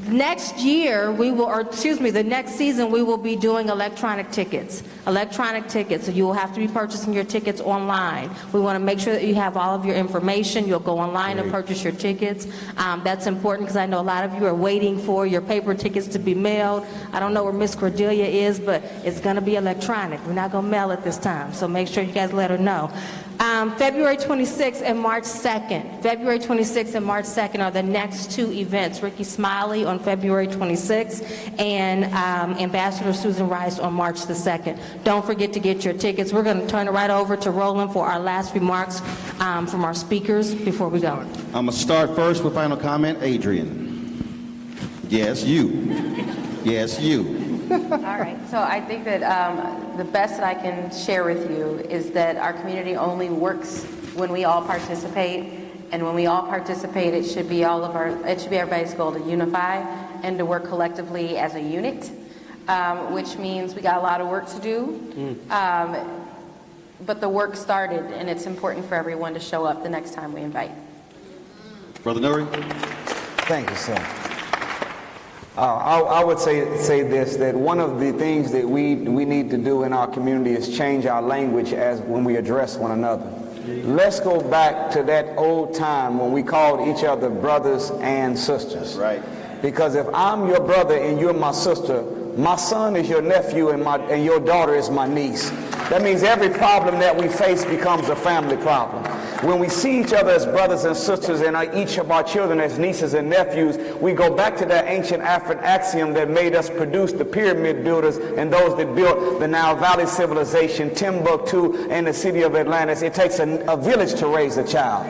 Next year, the next season, we will be doing electronic tickets. So you will have to be purchasing your tickets online. We want to make sure that you have all of your information. You'll go online and purchase your tickets. That's important because I know a lot of you are waiting for your paper tickets to be mailed. I don't know where Miss Cordelia is, but it's going to be electronic. We're not going to mail it this time, so make sure you guys let her know. February 26th and March 2nd. February 26th and March 2nd are the next two events. Ricky Smiley on February 26th and Ambassador Susan Rice on March the 2nd. Don't forget to get your tickets. We're going to turn it right over to Roland for our last remarks from our speakers before we go. I'm going to start first with final comment. Adrian. Yes, you. Yes, you. All right, so I think that the best that I can share with you is that our community only works when we all participate, and when we all participate, it should be everybody's goal to unify and to work collectively as a unit, which means we got a lot of work to do, but the work started, and it's important for everyone to show up the next time we invite. Brother Nuri. Thank you, sir. I would say this, that one of the things that we need to do in our community is change our language as when we address one another. Let's go back to that old time when we called each other brothers and sisters. Right. Because if I'm your brother and you're my sister, my son is your nephew and your daughter is my niece. That means every problem that we face becomes a family problem. When we see each other as brothers and sisters and each of our children as nieces and nephews, we go back to that ancient African axiom that made us produce the pyramid builders and those that built the Nile Valley civilization, Timbuktu, and the city of Atlantis. It takes a village to raise a child.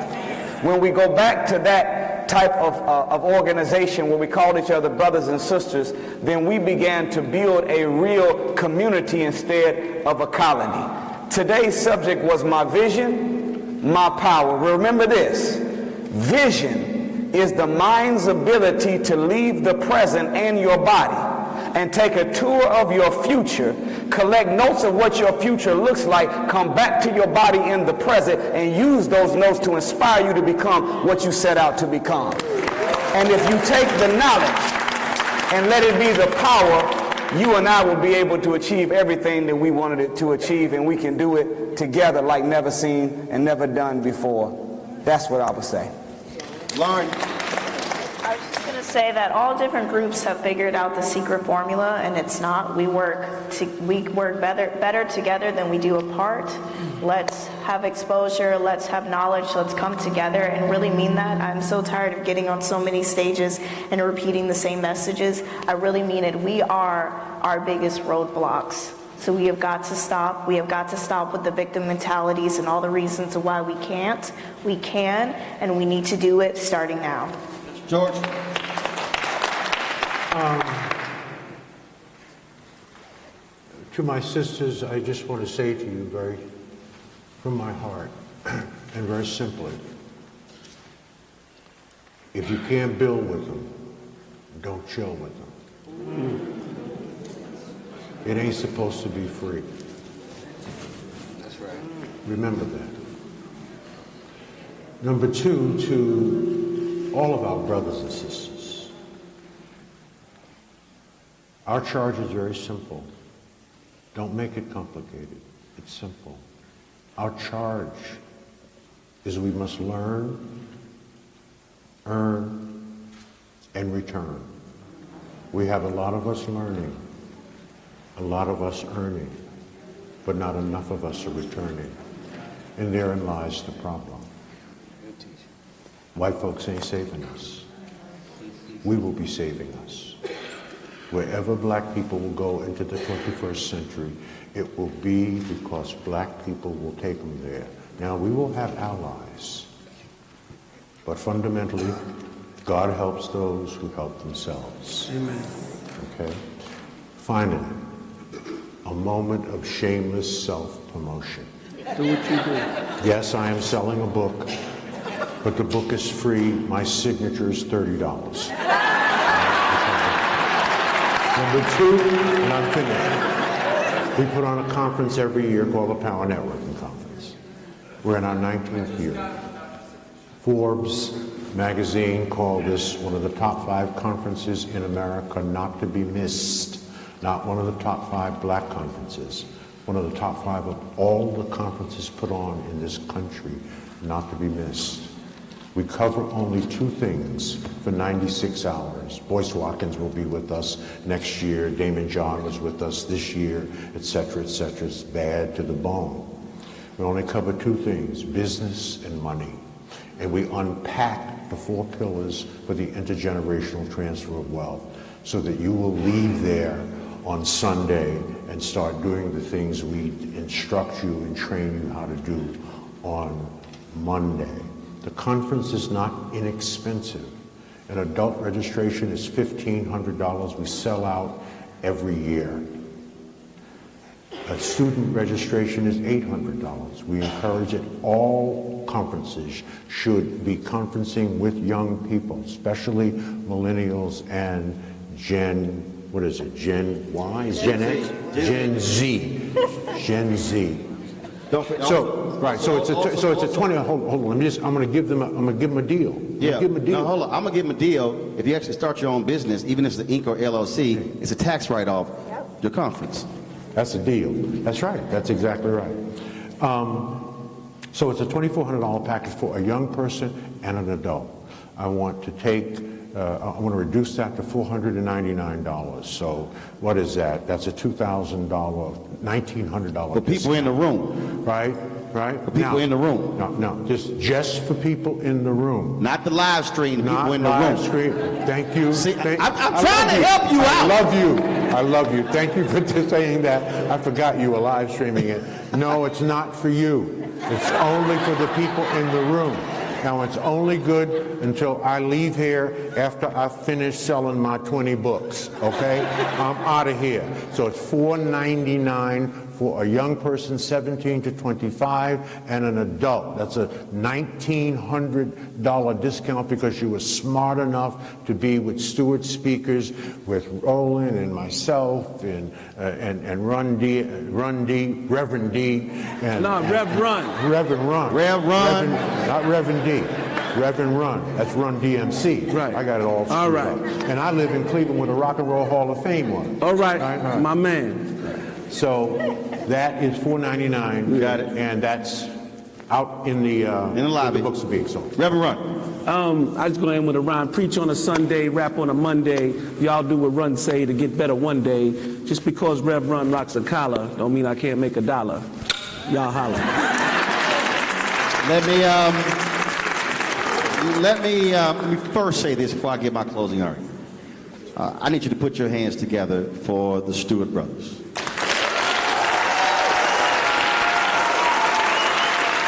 When we go back to that type of organization where we called each other brothers and sisters, then we began to build a real community instead of a colony. Today's subject was my vision, my power. Remember this, vision is the mind's ability to leave the present and your body and take a tour of your future, collect notes of what your future looks like, come back to your body in the present, and use those notes to inspire you to become what you set out to become. And if you take the knowledge and let it be the power, you and I will be able to achieve everything that we wanted it to achieve, and we can do it together like never seen and never done before. That's what I would say. Lauren. I was just going to say that all different groups have figured out the secret formula, and it's not. We work better together than we do apart. Let's have exposure, let's have knowledge, let's come together and really mean that. I'm so tired of getting on so many stages and repeating the same messages. I really mean it. We are our biggest roadblocks. So we have got to stop. We have got to stop with the victim mentalities and all the reasons why we can't. We can, and we need to do it starting now. George. To my sisters, I just want to say to you from my heart and very simply, if you can't build with them, don't chill with them. It ain't supposed to be free. That's right. Remember that. Number two, to all of our brothers and sisters, our charge is very simple. Don't make it complicated. It's simple. Our charge is we must learn, earn, and return. We have a lot of us learning, a lot of us earning, but not enough of us are returning. And therein lies the problem. White folks ain't saving us. We will be saving us. Wherever black people will go into the 21st century, it will be because black people will take them there. Now, we will have allies, but fundamentally, God helps those who help themselves. Amen. Okay? Finally, a moment of shameless self-promotion. Do what you do. Yes, I am selling a book, but the book is free. My signature is $30. Number two, and I'm finished. We put on a conference every year called the Power Networking Conference. We're in our 19th year. Forbes magazine called this one of the top 5 conferences in America not to be missed. Not one of the top 5 black conferences. One of the top 5 of all the conferences put on in this country not to be missed. We cover only 2 things for 96 hours. Boyce Watkins will be with us next year. Damon John was with us this year, et cetera, et cetera. It's bad to the bone. We only cover 2 things, business and money. And we unpack the 4 pillars for the intergenerational transfer of wealth so that you will leave there on Sunday and start doing the things we instruct you and train you how to do on Monday. The conference is not inexpensive. An adult registration is $1,500. We sell out every year. A student registration is $800. We encourage it. All conferences should be conferencing with young people, especially millennials and Gen Y? Gen X? Gen Z. Gen Z. So it's a 20. Hold on. I'm going to give them a deal. Yeah. No, hold on. I'm gonna give them a deal. If you actually start your own business, even if it's the Inc. or LLC, it's a tax write-off. Your conference. That's a deal. That's right. That's exactly right. So it's a $2,400 package for a young person and an adult. I want to reduce that to $499. So what is that? That's a $2,000, $1,900 for people in the room. Right. For people in the room. No, just for people in the room. Not the live stream, people in the room. Stream. Thank you. See, I'm trying to help you out. I love you. Thank you for saying that. I forgot you were live streaming it. No, it's not for you. It's only for the people in the room. Now, it's only good until I leave here after I finish selling my 20 books, okay? I'm out of here. So it's $499 for a young person 17 to 25 and an adult. That's a $1,900 discount because you were smart enough to be with Stewart speakers, with Roland and myself and Reverend D. Reverend Run. Not Reverend D. Reverend Run. That's Run DMC. Right. I got it all. All right. And I live in Cleveland where the Rock and Roll Hall of Fame was. All right. My man. So that is $499. You got it. And that's out in the lobby. The books are being sold. Reverend Run. I just go in with a rhyme. Preach on a Sunday, rap on a Monday. Y'all do what Run say to get better one day. Just because Rev Run rocks a collar, don't mean I can't make a dollar. Y'all holler. Let me first say this before I give my closing argument. I need you to put your hands together for the Stewart brothers.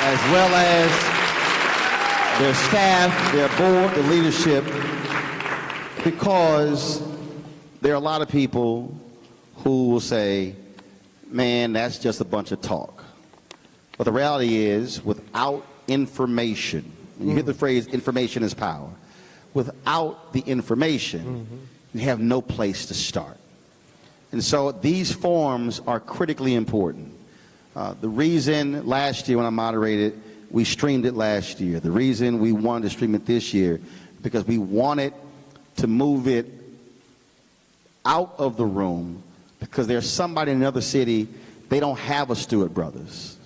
As well as their staff, their board, the leadership, because there are a lot of people who will say, man, that's just a bunch of talk. But the reality is, without information, and you hear the phrase, information is power, without the information, you have no place to start. And so these forums are critically important. The reason last year when I moderated, we streamed it last year. The reason we wanted to stream it this year, because we wanted to move it out of the room, because there's somebody in another city, they don't have a Stewart Brothers.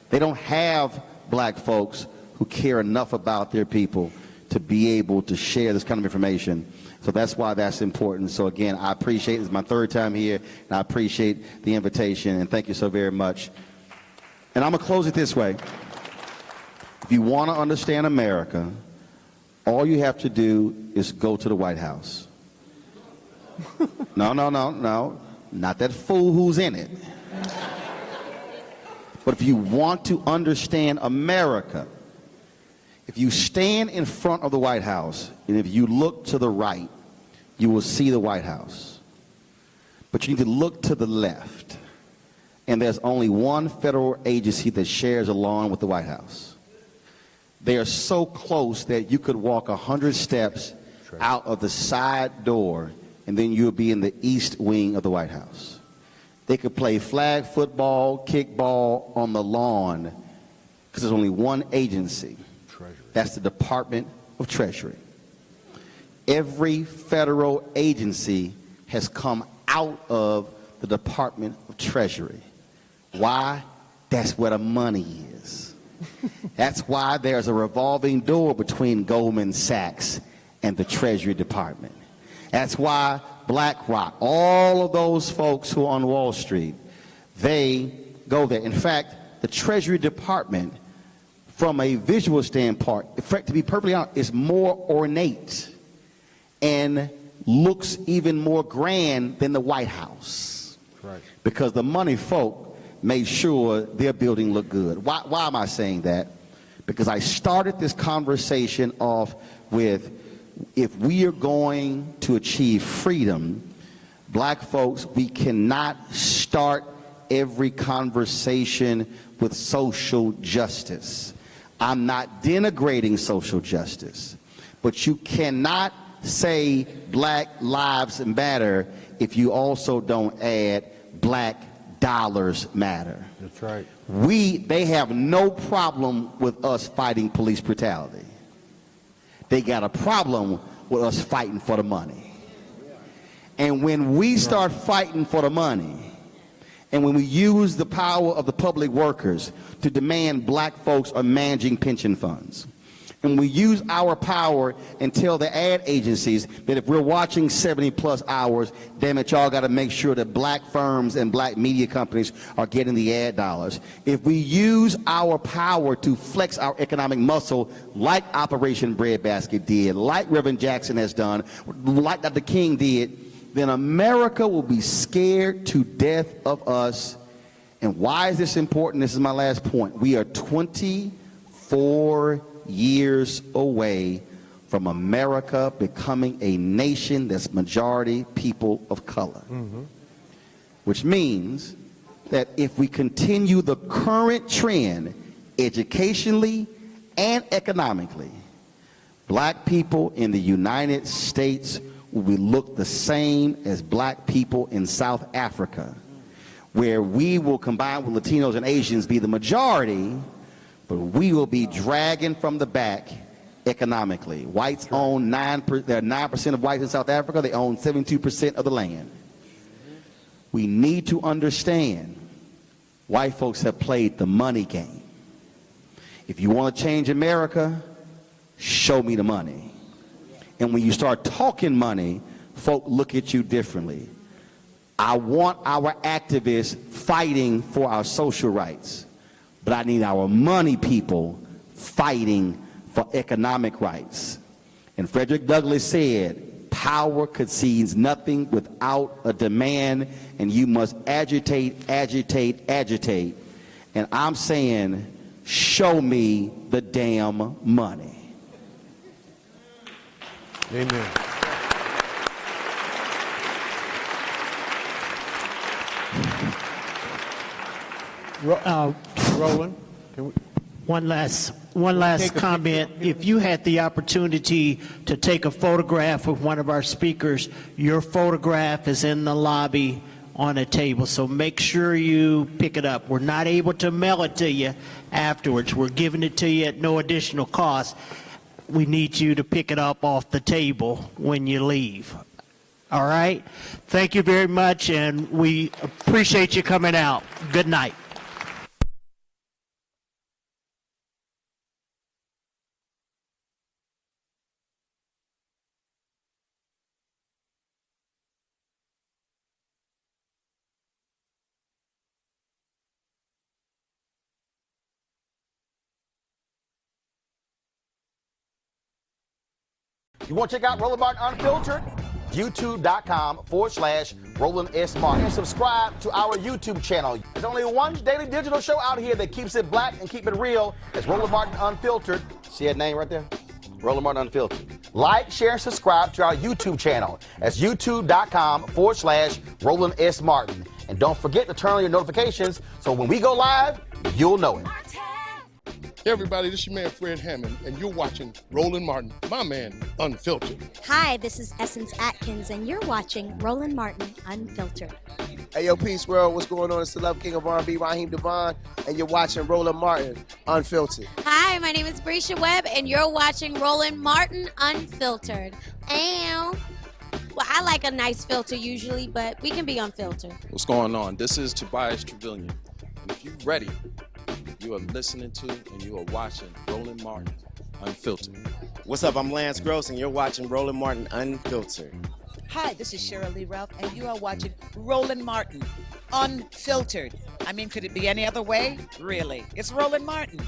They don't have black folks who care enough about their people to be able to share this kind of information. So that's why that's important. So again, I appreciate, it's my third time here, and I appreciate the invitation, and thank you so very much. And I'm going to close it this way. If you want to understand America, all you have to do is go to the White House. No, not that fool who's in it. But if you want to understand America, if you stand in front of the White House, and if you look to the right, you will see the White House. But you need to look to the left, and there's only one federal agency that shares a lawn with the White House. They are so close that you could walk 100 steps out of the side door, and then you'll be in the east wing of the White House. They could play flag football, kickball on the lawn, because there's only one agency. That's the Department of Treasury. Every federal agency has come out of the Department of Treasury. Why? That's where the money is. That's why there's a revolving door between Goldman Sachs and the Treasury Department. That's why BlackRock, all of those folks who are on Wall Street, they go there. In fact, the Treasury Department, from a visual standpoint, in fact, to be perfectly honest, is more ornate and looks even more grand than the White House. Right. Because the money folk made sure their building looked good. Why am I saying that? Because I started this conversation off with, if we are going to achieve freedom, black folks, we cannot start every conversation with social justice. I'm not denigrating social justice, but you cannot say Black Lives Matter if you also don't add Black Dollars Matter. That's right. They have no problem with us fighting police brutality. They got a problem with us fighting for the money. And when we start fighting for the money, and when we use the power of the public workers to demand black folks are managing pension funds, and we use our power and tell the ad agencies that if we're watching 70+ hours, damn it, y'all got to make sure that black firms and black media companies are getting the ad dollars. If we use our power to flex our economic muscle like Operation Breadbasket did, like Reverend Jackson has done, like Dr. King did, then America will be scared to death of us. And why is this important? This is my last point. We are 24 years away from America becoming a nation that's majority people of color. Which means that if we continue the current trend educationally and economically, black people in the United States will look the same as black people in South Africa, where we will combine with Latinos and Asians be the majority, but we will be dragging from the back economically. Whites own 9%, there are 9% of whites in South Africa, they own 72% of the land. We need to understand white folks have played the money game. If you want to change America, show me the money. And when you start talking money, folk look at you differently. I want our activists fighting for our social rights, but I need our money people fighting for economic rights. And Frederick Douglass said, power concedes nothing without a demand, and you must agitate, agitate, agitate. And I'm saying, show me the damn money. Amen. Roland, can we? One last comment. If you had the opportunity to take a photograph with one of our speakers, your photograph is in the lobby on a table. So make sure you pick it up. We're not able to mail it to you afterwards. We're giving it to you at no additional cost. We need you to pick it up off the table when you leave. All right? Thank you very much, and we appreciate you coming out. Good night. You want to check out Roland Martin Unfiltered? YouTube.com/Roland S. Martin. And subscribe to our YouTube channel. There's only one daily digital show out here that keeps it black and keep it real. It's Roland Martin Unfiltered. See that name right there? Roland Martin Unfiltered. Like, share, and subscribe to our YouTube channel. That's YouTube.com/Roland S. Martin. And don't forget to turn on your notifications so when we go live, you'll know it. Hey everybody, this is your man Fred Hammond, and you're watching Roland Martin, my man, Unfiltered. Hi, this is Essence Atkins, and you're watching Roland Martin Unfiltered. Hey, yo, Peace World, what's going on? It's the Love King of R&B, Raheem Devon, and you're watching Roland Martin Unfiltered. Hi, my name is Brescia Webb, and you're watching Roland Martin Unfiltered. Ow. Well, I like a nice filter usually, but we can be unfiltered. What's going on? This is Tobias Trevelyan. And if you're ready, you are listening to and you are watching Roland Martin Unfiltered. What's up? I'm Lance Gross, and you're watching Roland Martin Unfiltered. Hi, this is Cheryl Lee Ralph, and you are watching Roland Martin Unfiltered. I mean, could it be any other way? Really? It's Roland Martin.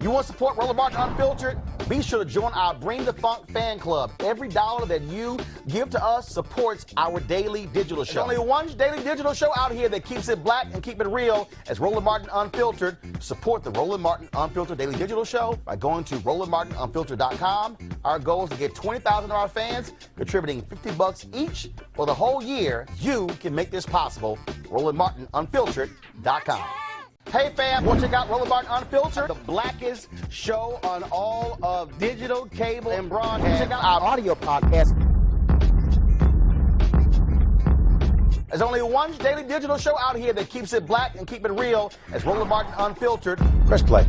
You want to support Roland Martin Unfiltered? Be sure to join our Bring the Funk fan club. Every dollar that you give to us supports our daily digital show. There's only one daily digital show out here that keeps it black and keep it real. It's Roland Martin Unfiltered. Support the Roland Martin Unfiltered daily digital show by going to RolandMartinUnfiltered.com. Our goal is to get 20,000 of our fans contributing $50 each for the whole year. You can make this possible. RolandMartinUnfiltered.com. Hey fam, want to check out Roland Martin Unfiltered, the blackest show on all of digital, cable, and broadcast. Check out our audio podcast. There's only one daily digital show out here that keeps it black and keep it real. It's Roland Martin Unfiltered. Press play.